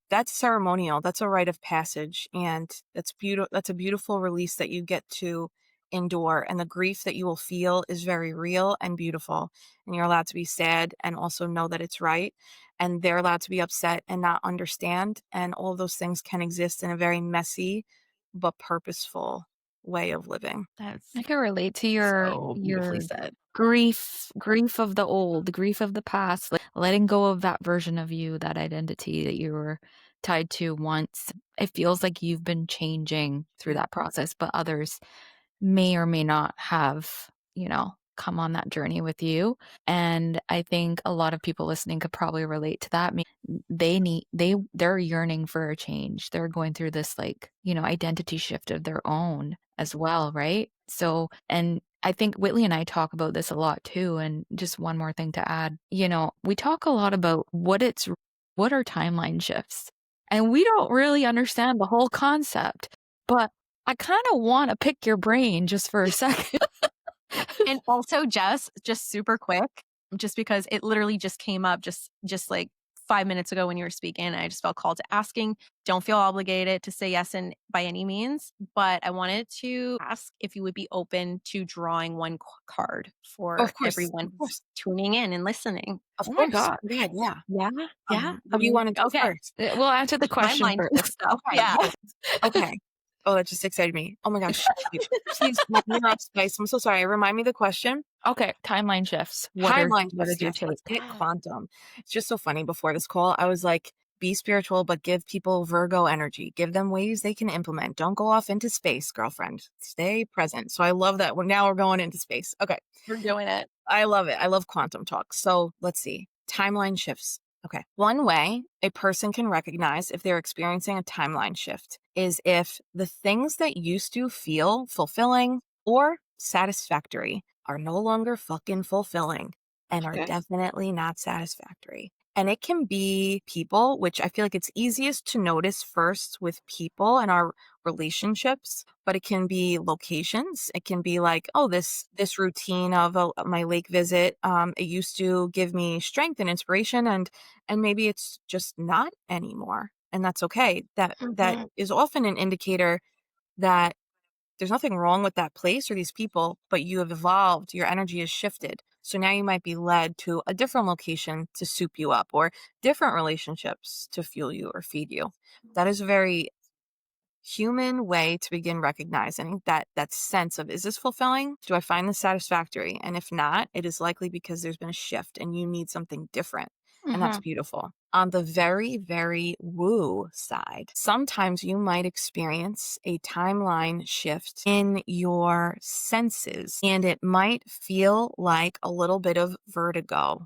that's ceremonial. That's a rite of passage, and that's beautiful. That's a beautiful release that you get to endure, and the grief that you will feel is very real and beautiful. And you're allowed to be sad and also know that it's right. And they're allowed to be upset and not understand. And all of those things can exist in a very messy but purposeful way of living. That's I can relate to your so beautifully your said. grief of the old, grief of the past, like letting go of that version of you, that identity that you were tied to once. It feels like you've been changing through Yeah. that process, but others may or may not have, come on that journey with you. And I think a lot of people listening could probably relate to that. They're yearning for a change. They're going through this like, identity shift of their own as well, right? So, and I think Whitley and I talk about this a lot too. And just one more thing to add, we talk a lot about what are timeline shifts. And we don't really understand the whole concept, but I kind of want to pick your brain just for a second. And also, Jess, just super quick, just because it literally just came up just like 5 minutes ago when you were speaking, and I just felt called to asking. Don't feel obligated to say yes and by any means, but I wanted to ask if you would be open to drawing one card Oh, for of course, everyone of who's course, tuning in and listening. of Oh my course. god. Yeah, yeah. Yeah, yeah. What do you want to do Okay. first? We'll answer the question Timeline shift first. stuff. Okay, Yeah. yeah. Okay. Oh, that just excited me. Oh my gosh. Wait, please, you're up, Spice. I'm so sorry. Remind me the question. Okay, timeline shifts. Timeline What shifts. is your Yes, take? let's hit quantum. It's just so funny. Before this call, I was like, be spiritual, but give people Virgo energy. Give them ways they can implement. Don't go off into space, girlfriend. Stay present. So I love that. Now we're going into space. Okay. We're doing it. I love it. I love quantum talk. So let's see. Timeline shifts. Okay. One way a person can recognize if they're experiencing a timeline shift is if the things that used to feel fulfilling or satisfactory are no longer fucking fulfilling and are Okay. definitely not satisfactory. And it can be people, which I feel like it's easiest to notice first with people and our relationships, but it can be locations. It can be like, oh, this routine of my lake visit, it used to give me strength and inspiration, and maybe it's just not anymore, and that's okay. That Mhm. is often an indicator that there's nothing wrong with that place or these people, but you have evolved, your energy has shifted. So now you might be led to a different location to soup you up, or different relationships to fuel you or feed you. That is a very human way to begin recognizing that sense of, is this fulfilling? Do I find this satisfactory? And if not, it is likely because there's been a shift and you need something different. And that's Mhm. beautiful. On the very, very woo side, sometimes you might experience a timeline shift in your senses, and it might feel like a little bit of vertigo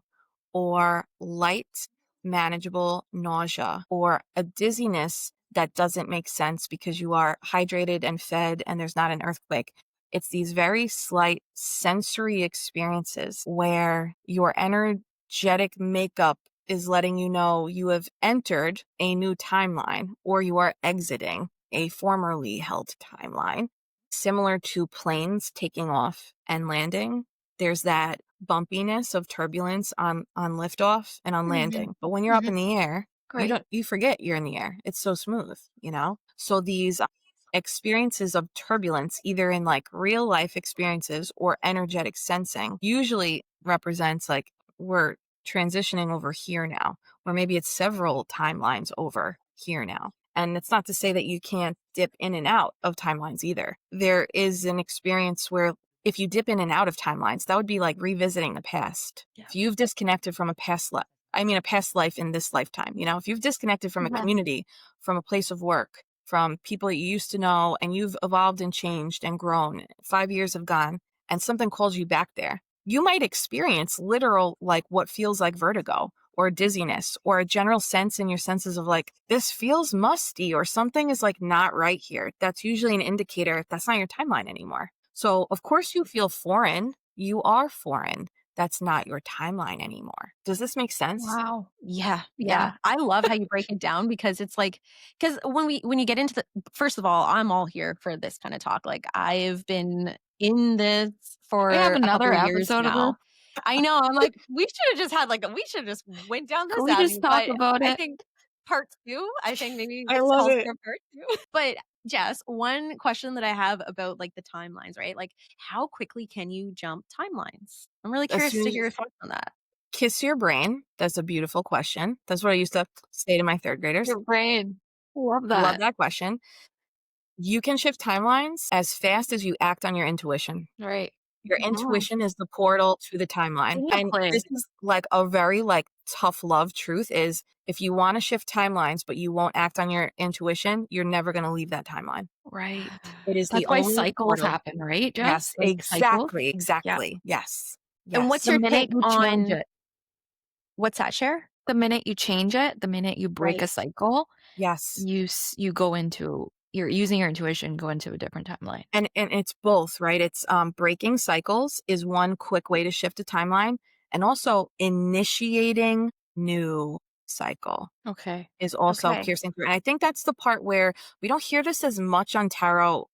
or light, manageable nausea or a dizziness that doesn't make sense because you are hydrated and fed and there's not an earthquake. It's these very slight sensory experiences where your energetic makeup is letting you know you have entered a new timeline or you are exiting a formerly held timeline. Similar to planes taking off and landing, there's that bumpiness of turbulence on liftoff and on Mhm. landing. But when you're up Mhm. in the air, Great. you forget you're in the air. It's so smooth, you know? So these experiences of turbulence, either in like real life experiences or energetic sensing, usually represents like we're transitioning over here now, or maybe it's several timelines over here now. And it's not to say that you can't dip in and out of timelines either. There is an experience where if you dip in and out of timelines, that would be like revisiting the past. Yeah. If you've disconnected from a past life, I mean, a past life in this lifetime, you know, if you've disconnected from a Mhm. community, from a place of work, from people that you used to know, and you've evolved and changed and grown, 5 years have gone, and something calls you back there, you might experience literal, like what feels like vertigo or dizziness or a general sense in your senses of like, this feels musty or something is like not right here. That's usually an indicator that's not your timeline anymore. So, of course, you feel foreign. You are foreign. That's not your timeline anymore. Does this make sense? Wow. Yeah, Yeah. yeah. I love how you break it down because it's like because when you get into the first of all, I'm all here for this kind of talk. Like I've been in this Can we have for a couple another of years episode of this? now. I know. I'm like, we should have just had like we should have just went down Can this we avenue. just talk But about I it? think part two, I think maybe I this love calls it. for part two. But Jess, one question that I have about like the timelines, right? Like how quickly can you jump timelines? I'm really As curious soon to as hear your thoughts on that. kiss your brain. That's a beautiful question. That's what I used to say to my third graders. Your brain. Love Love that. that question. You can shift timelines as fast as you act on your intuition. Right. Your Mhm. intuition is the portal to the timeline. And Exactly. this is like a very like tough love truth is if you want to shift timelines but you won't act on your intuition, you're never going to leave that timeline. Right. It is the That's why only cycles portal. happen, right, Yes, Jess? Like cycles. exactly, Yeah. exactly. Yes. And what's Yes. The your minute take you change on it, what's that, share? the minute you change it, the minute you break Right. a cycle, Yes. you go into you're using your intuition, go into a different timeline. And it's both, right? It's breaking cycles is one quick way to shift a timeline, and also initiating new cycle Okay. is also Okay. piercing through. And I think that's the part where we don't hear this as much on tarot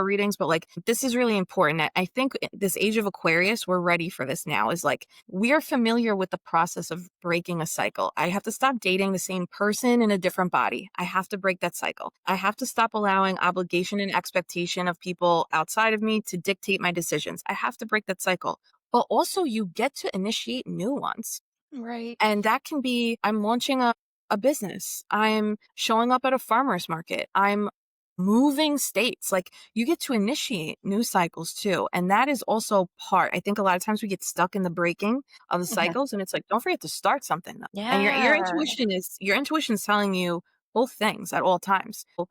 readings, but like this is really important. I think this age of Aquarius, we're ready for this now. Is like we are familiar with the process of breaking a cycle. I have to stop dating the same person in a different body. I have to break that cycle. I have to stop allowing obligation and expectation of people outside of me to dictate my decisions. I have to break that cycle. But also you get to initiate new ones. Right. And that can be I'm launching a business. I'm showing up at a farmer's market. I'm moving states. Like you get to initiate new cycles too. And that is also part. I think a lot of times we get stuck in the breaking of the Okay. cycles and it's like, don't forget to start something though. And your Yeah. intuition is telling you both things at all times. So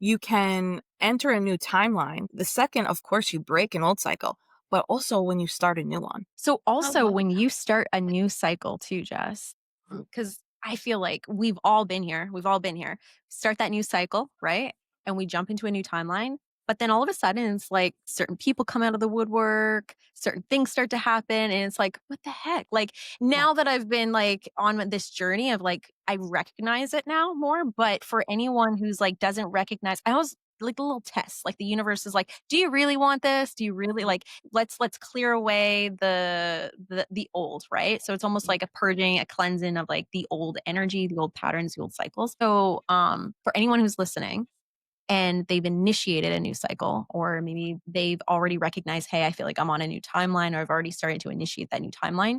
you can enter a new timeline. The second, of course, you break an old cycle, but also when you start a new one. So I also love when you start a new cycle too, Jess, because I feel like we've all been here. We've all been here. Start that new cycle, right? And we jump into a new timeline. But then all of a sudden, it's like certain people come out of the woodwork, certain things start to happen. And it's like, what the heck? Like Yeah. now that I've been like on this journey of like, I recognize it now more. But for anyone who's like, doesn't recognize, I always like a little test. Like the universe is like, do you really want this? Do you really like, let's clear away the old, right? So it's almost like a purging, a cleansing of like the old energy, the old patterns, the old cycles. So for anyone who's listening, and they've initiated a new cycle, or maybe they've already recognized, hey, I feel like I'm on a new timeline, or I've already started to initiate that new timeline.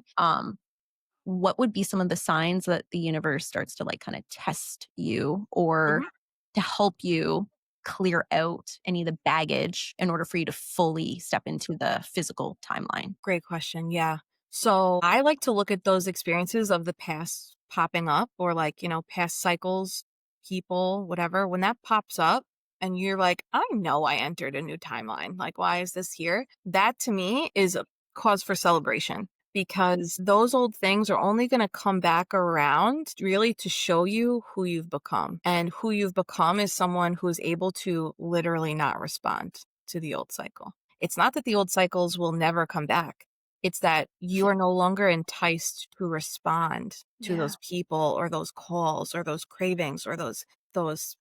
What would be some of the signs that the universe starts to like kind of test you or Mhm. to help you clear out any of the baggage in order for you to fully step into the physical timeline? Great question. Yeah. So I like to look at those experiences of the past popping up, or like, past cycles, people, whatever. When that pops up and you're like, I know I entered a new timeline. Like, why is this here? That to me is a cause for celebration, because those old things are only going to come back around really to show you who you've become. And who you've become is someone who is able to literally not respond to the old cycle. It's not that the old cycles will never come back. It's that you are no longer enticed to respond to Yeah. those people or those calls or those cravings or those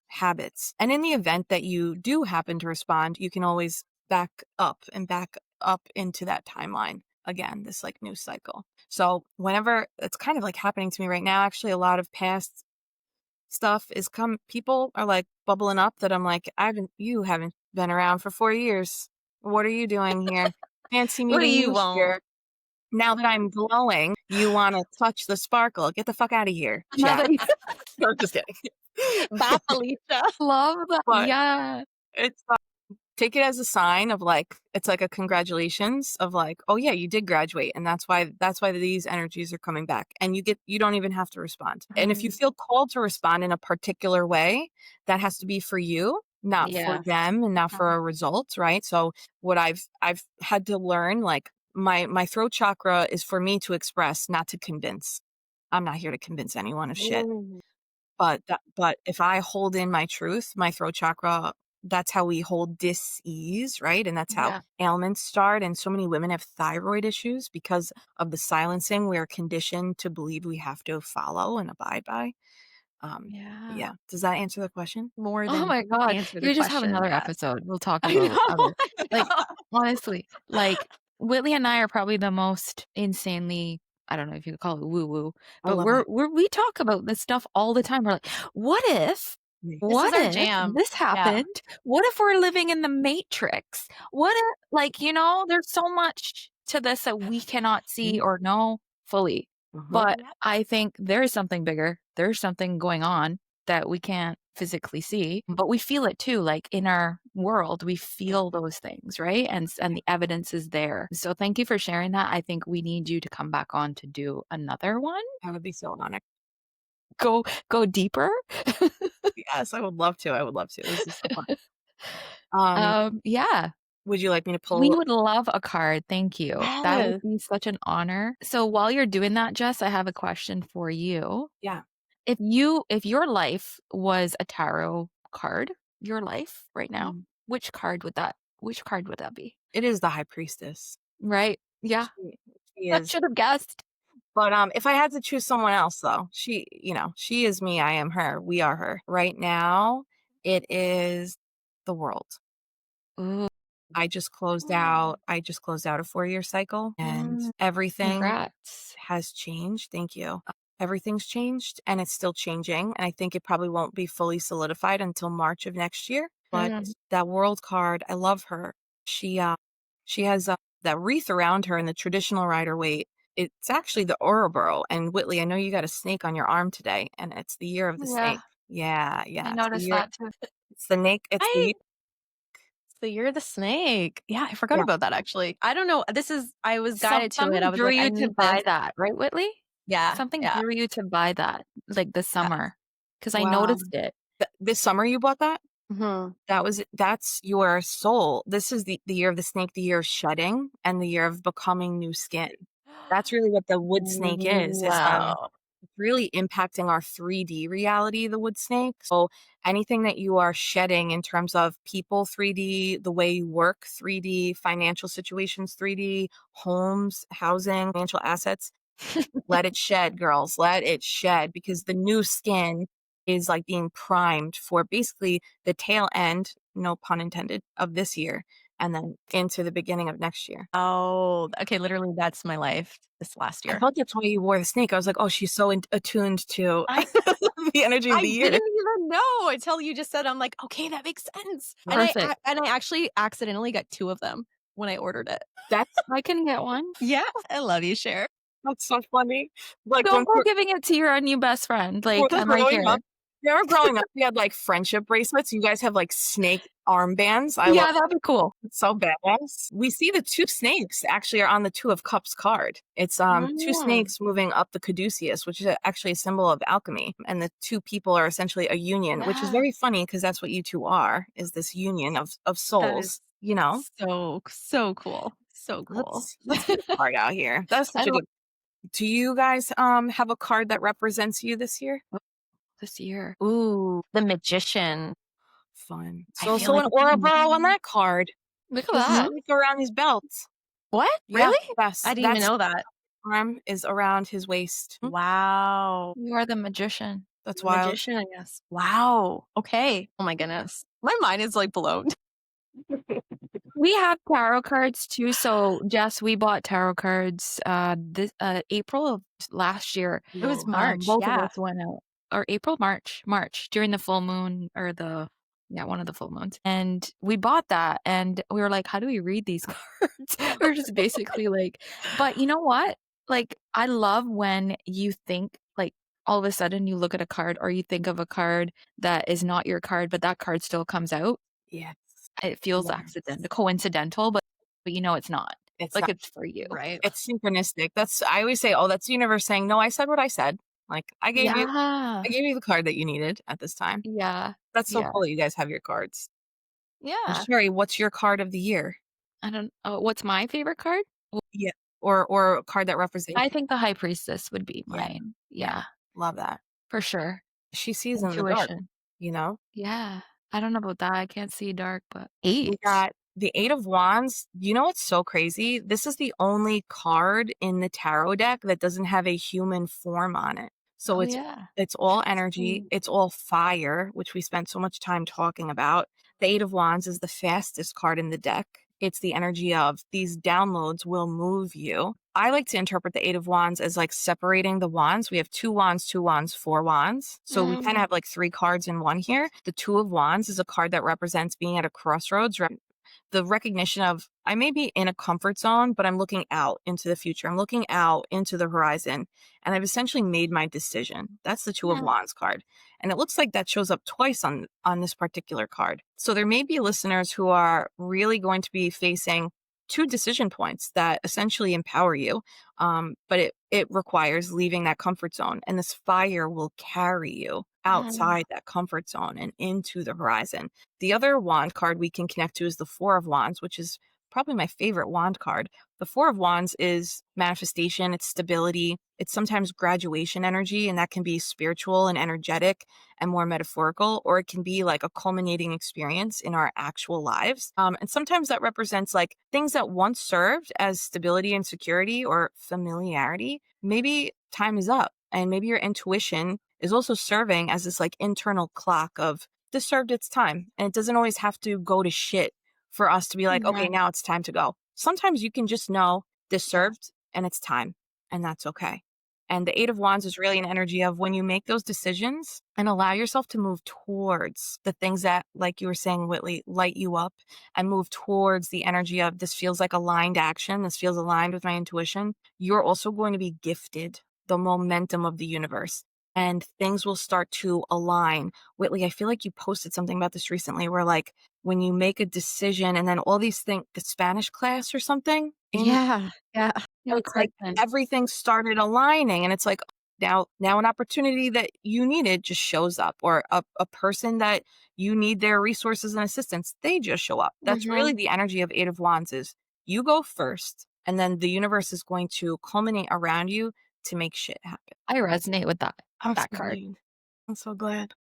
habits. And in the event that you do happen to respond, you can always back up into that timeline again, this like new cycle. So whenever it's kind of like happening to me right now, actually a lot of past stuff is people are like bubbling up that I'm like, you haven't been around for 4 years. What are you doing here? Fancy What do meeting you you want? here. Now that I'm glowing, you want to touch the sparkle. Get the fuck out of here, Now chat. that you No, just kidding. bye, Felicia. Love that. But Yeah. it's take it as a sign of like, it's like a congratulations of like, oh yeah, you did graduate, and that's why these energies are coming back, and you don't even have to respond. And if you feel called to respond in a particular way, that has to be for you, not for Yes. them, and not for a result, right? So what I've had to learn, like my throat chakra is for me to express, not to convince. I'm not here to convince anyone of shit. But if I hold in my truth, my throat chakra, that's how we hold dis-ease, right? And that's how Yeah. ailments start. And so many women have thyroid issues because of the silencing we're conditioned to believe we have to follow and abide by. But Yeah. yeah. Does that answer the question? More Oh than my god. answer the You just have question. another Yes. episode. We'll talk I know. about other I like, know. honestly, like, Whitley and I are probably the most insanely, I don't know if you could call it woo-woo, I but love it. we talk about this stuff all the time. We're like, "What if Yeah. This is what our if jam. this Yeah. happened? What if we're living in the Matrix? What if," like, there's so much to this that we cannot see Mhm. or know fully. Uh-huh. But I think there is something bigger. There's something going on that we can't physically see, but we feel it too. Like in our world, we feel those things, right? And the evidence is there. So thank you for sharing that. I think we need you to come back on to do another one. I would be so honored. Go deeper. Yes, I would love to. I would love to. This is so fun. Um, Yeah. would you like me to We pull? would love a card. Thank you. That would Yes. be such an honor. So while you're doing that, Jess, I have a question for you. Yeah. If your life was a tarot card, your life right now, Mm. which card would that be? It is the High Priestess. Right? Yeah. She I is. should have guessed. But if I had to choose someone else though, she is me, I am her, we are her. Right now, it is the world. Ooh, I just closed out a 4-year cycle, and everything congrats. has changed. Thank you. Everything's changed, and it's still changing, and I think it probably won't be fully solidified until March of next year. But Mm. that world card, I love her. She has that wreath around her in the traditional Rider-Waite. It's actually the Ouroboros. And Whitley, I know you got a snake on your arm today, and it's the year of the Yeah, snake. Yeah, I yeah. It's the noticed year. that too. It's the snake. It's the Right. year. So you're the snake. Yeah, I forgot Yeah. about that actually. I don't know. I was guided to it. I Something was drew like, I you to need this. buy that, right, Whitley? Yeah. Something Yeah. drew you to buy that, like this Yeah. summer, because I Wow. noticed it. This summer you bought that? Mhm. That's your soul. This is the year of the snake, the year of shedding, and the year of becoming new skin. That's really what the wood snake is, Wow. really impacting our 3D reality, the wood snake. So anything that you are shedding in terms of people 3D, the way you work 3D, financial situations 3D, homes, housing, financial assets, let it shed, girls. Let it shed, because the new skin is like being primed for basically the tail end, no pun intended, of this year and then into the beginning of next year. Oh, okay. Literally, that's my life this last I year. thought that's why you wore the snake. I was like, oh, she's so attuned to I the energy of I the didn't year. even know until you just said. I'm like, okay, that makes sense. Perfect. And I actually accidentally got 2 of them when I ordered it. That's I can get one. Yeah, I love you, Cher. that's so funny. Like Don't go giving it to your new best friend. when Like, we're I'm right growing up, here. remember growing up, we had like friendship bracelets. You guys have like snake armbands. I love Yeah, that'd be cool. it's so badass. We see the 2 snakes actually are on the 2 of Cups card. It's 2 Mm. snakes moving up the caduceus, which is actually a symbol of alchemy. And the 2 people are essentially a union, which is Yeah. very funny because that's what you 2 are, is this union of That is souls, you know? so cool. So cool. Let's get a card out here. That's I such a good. Do you guys have a card that represents you this year? This year. Ooh, the magician. Fun. I So feel also like an Ouroboros on that card. Look at His that. snake around his belt. what? Yeah, Really? yes. I didn't even That's know that. arm is around his waist. Wow. You are the magician. That's The wild. magician, I guess. Wow. Okay. Oh my goodness. My mind is like blown. We have tarot cards too. So, Jess, we bought tarot cards this April of last year. It was Whoa. March. Both of Yeah. us went out, or April, March during the full moon, or one of the full moons. And we bought that, and we were like, how do we read these cards? We are just basically like, but you know what? Like, I love when you think, like, all of a sudden you look at a card, or you think of a card that is not your card, but that card still comes out. Yes. It feels Yes. coincidental, but you know it's not. It's Like, not. it's for you. Right. It's synchronistic. I always say, oh, that's the universe saying, no, I said what I said. Like Yeah. I gave you the card that you needed at this time. Yeah. That's so Yeah. cool that you guys have your cards. And Yeah. Sherry, what's your card of the year? I don't what's my favorite card? Yeah. Or a card that represents I you. think the High Priestess would be Yeah. mine. Yeah. Yeah, Love that. for sure. She sees in the dark, Intuition. you know? Yeah. I don't know about that. I can't see dark, but We 8. got the 8 of Wands. You know what's so crazy? This is the only card in the tarot deck that doesn't have a human form on it. So Oh, yeah. it's all energy, Interesting. it's all fire, which we spent so much time talking about. The 8 of Wands is the fastest card in the deck. It's the energy of these downloads will move you. I like to interpret the 8 of Wands as like separating the wands. We have 2 wands, 2 wands, 4 wands. So we kind of have like 3 cards in one here. The 2 of Wands is a card that represents being at a crossroads, the recognition of I may be in a comfort zone, but I'm looking out into the future. I'm looking out into the horizon, and I've essentially made my decision. That's the 2 of Wands card. And it looks like that shows up twice on this particular card. So there may be listeners who are really going to be facing 2 decision points that essentially empower you. But it requires leaving that comfort zone, and this fire will carry you outside that comfort zone and into the horizon. The other wand card we can connect to is the 4 of Wands, which is probably my favorite wand card. The 4 of Wands is manifestation, it's stability, it's sometimes graduation energy, and that can be spiritual and energetic and more metaphorical, or it can be like a culminating experience in our actual lives. And sometimes that represents like things that once served as stability and security or familiarity. Maybe time is up, and maybe your intuition is also serving as this like internal clock of this served its time. And it doesn't always have to go to shit for us to be like, okay, Yeah. now it's time to go. Sometimes you can just know this served and it's time, and that's okay. And the 8 of Wands is really an energy of when you make those decisions and allow yourself to move towards the things that, like you were saying, Whitley, light you up, and move towards the energy of this feels like aligned action. This feels aligned with my intuition. You're also going to be gifted the momentum of the universe, and things will start to align. Whitley, I feel like you posted something about this recently where like when you make a decision and then all these things, the Spanish class or something, Yeah. Yeah. Yeah, it's like Carson. everything started aligning, and it's like now an opportunity that you needed just shows up, or a person that you need their resources and assistance, they just show up. That's really the energy of 8 of Wands is you go first, and then the universe is going to culminate around you to make shit happen. I resonate with I'm so that card. glad. I'm so glad.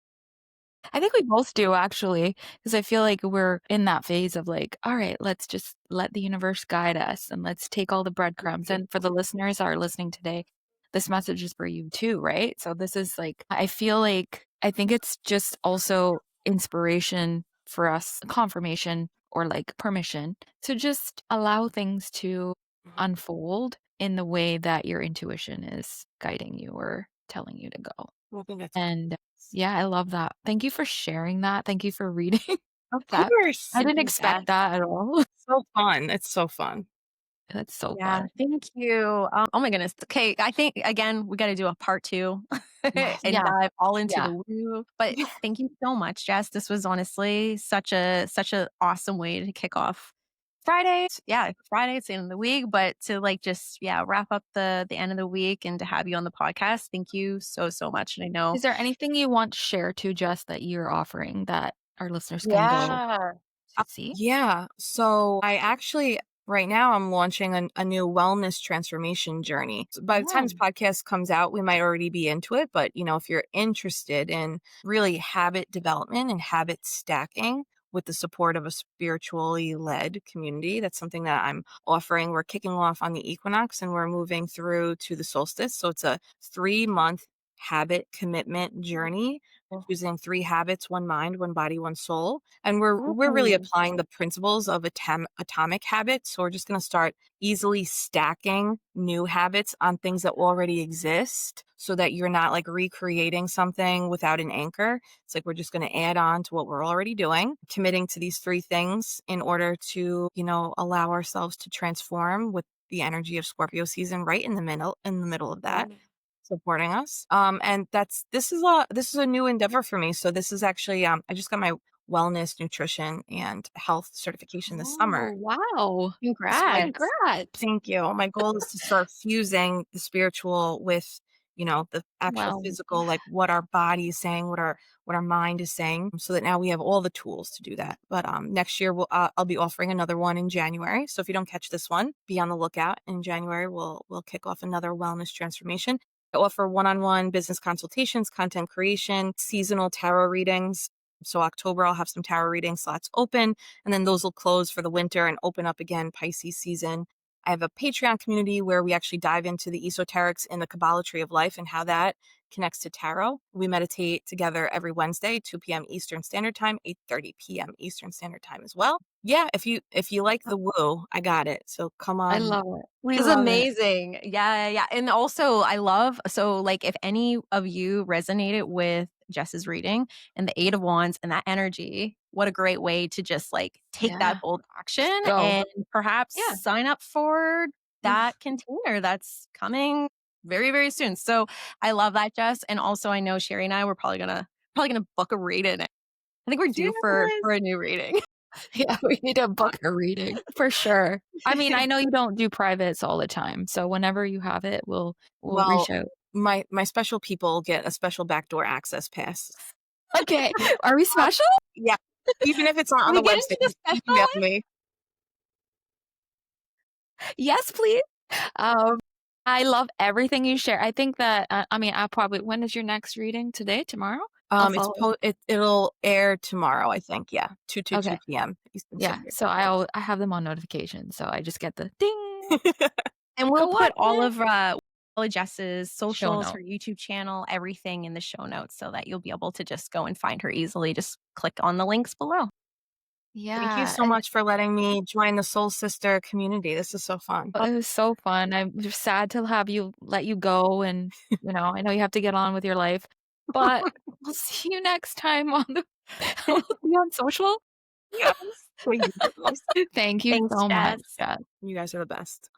I think we both do actually, because I feel like we're in that phase of like, all right, let's just let the universe guide us and let's take all the breadcrumbs. And for the listeners that are listening today, this message is for you too, right? So this is like, I feel like, I think it's just also inspiration for us, confirmation or like permission to just allow things to unfold in the way that your intuition is guiding you or telling you to go. Well, I think that's And yeah, I love that. Thank you for sharing that. Thank you for reading of that. course. I Thank didn't you, expect Jess. that at all. So fun. It's so fun. That's so Yeah, fun. thank you. Oh my goodness. Okay, I think again we got to do a part 2 Yes. and Yeah. dive all into Yeah. the woo. But thank you so much, Jess. This was honestly such a awesome way to kick off Friday. Yeah, Friday it's the end of the week, but to like just wrap up the end of the week and to have you on the podcast. Thank you so much. And I know. Is there anything you want to share to Jess that you're offering that our listeners can go Yeah. to see? Yeah. So I actually, right now, I'm launching a new wellness transformation journey. So by the time Oh. this podcast comes out, we might already be into it. But, if you're interested in really habit development and habit stacking with the support of a spiritually led community, that's something that I'm offering. We're kicking off on the equinox and we're moving through to the solstice. So it's a 3-month habit commitment journey, choosing 3 habits, 1 mind, 1 body, 1 soul. And we're really Ooh. applying the principles of atomic habits. So we're just going to start easily stacking new habits on things that already exist so that you're not like recreating something without an anchor. It's like we're just going to add on to what we're already doing, committing to these 3 things in order to, allow ourselves to transform with the energy of Scorpio season right in the middle of that, supporting us. And this is a new endeavor for me. So this is actually I just got my wellness, nutrition, and health certification this summer. Oh, wow. So Congrats. Congrats. thank you. My goal is to start fusing the spiritual with, the actual Well, physical, yeah. like what our body is saying, what our mind is saying, so that now we have all the tools to do that. But next year I'll be offering another one in January. So if you don't catch this one, be on the lookout. In January, we'll kick off another wellness transformation. I offer one-on-one business consultations, content creation, seasonal tarot readings. So October, I'll have some tarot reading slots open, and then those will close for the winter and open up again Pisces season. I have a Patreon community where we actually dive into the esoterics in the Kabbalah tree of life and how that connects to tarot. We meditate together every Wednesday, 2 p.m. Eastern Standard Time, 8:30 p.m. Eastern Standard Time as well. Yeah, if you like the woo, I got it. So come I on. love it. We This is love it. amazing. Yeah. And also I love like if any of you resonated with Jess's reading and the 8 of Wands and that energy, what a great way to just like take that Yeah. bold Just action go. and perhaps Yeah. sign up for that container that's coming very, very soon. So I love that, Jess. And also I know Sherry and I were probably gonna book a reading. I think we're due Yes. for a new reading. Yeah, we need to book a reading for sure. I mean, I know you don't do privates all the time, so whenever you have it, we'll Well, reach out. my special people get a special backdoor access pass. Okay. Are we special? Yeah. Even if it's not Can on we a get Wednesday, into the just special email one? me. Yes, please. Um, I love everything you share. I think that, I mean, I'll probably when is your next reading? Today? Tomorrow? I'll follow. It'll air tomorrow, I think. Yeah, 2 to 2 Okay. p.m. Eastern Yeah. Standard So I have them on notification, so I just get the ding. Time. And Go we'll watch put all it. of Jess's Show socials, her note. YouTube channel, everything in the show notes so that you'll be able to just go and find her easily. Just click on the links below. Thank you Yeah. so much for letting me join the Soul Sister community. This is so fun. It was so fun. I'm just sad to have you let you go and, I know you have to get on with your life, but we'll see you next time on the we'll see you on social. Yes. Thank you, girls. Thank you Thanks, so much, Jess. Jess. You guys are the best.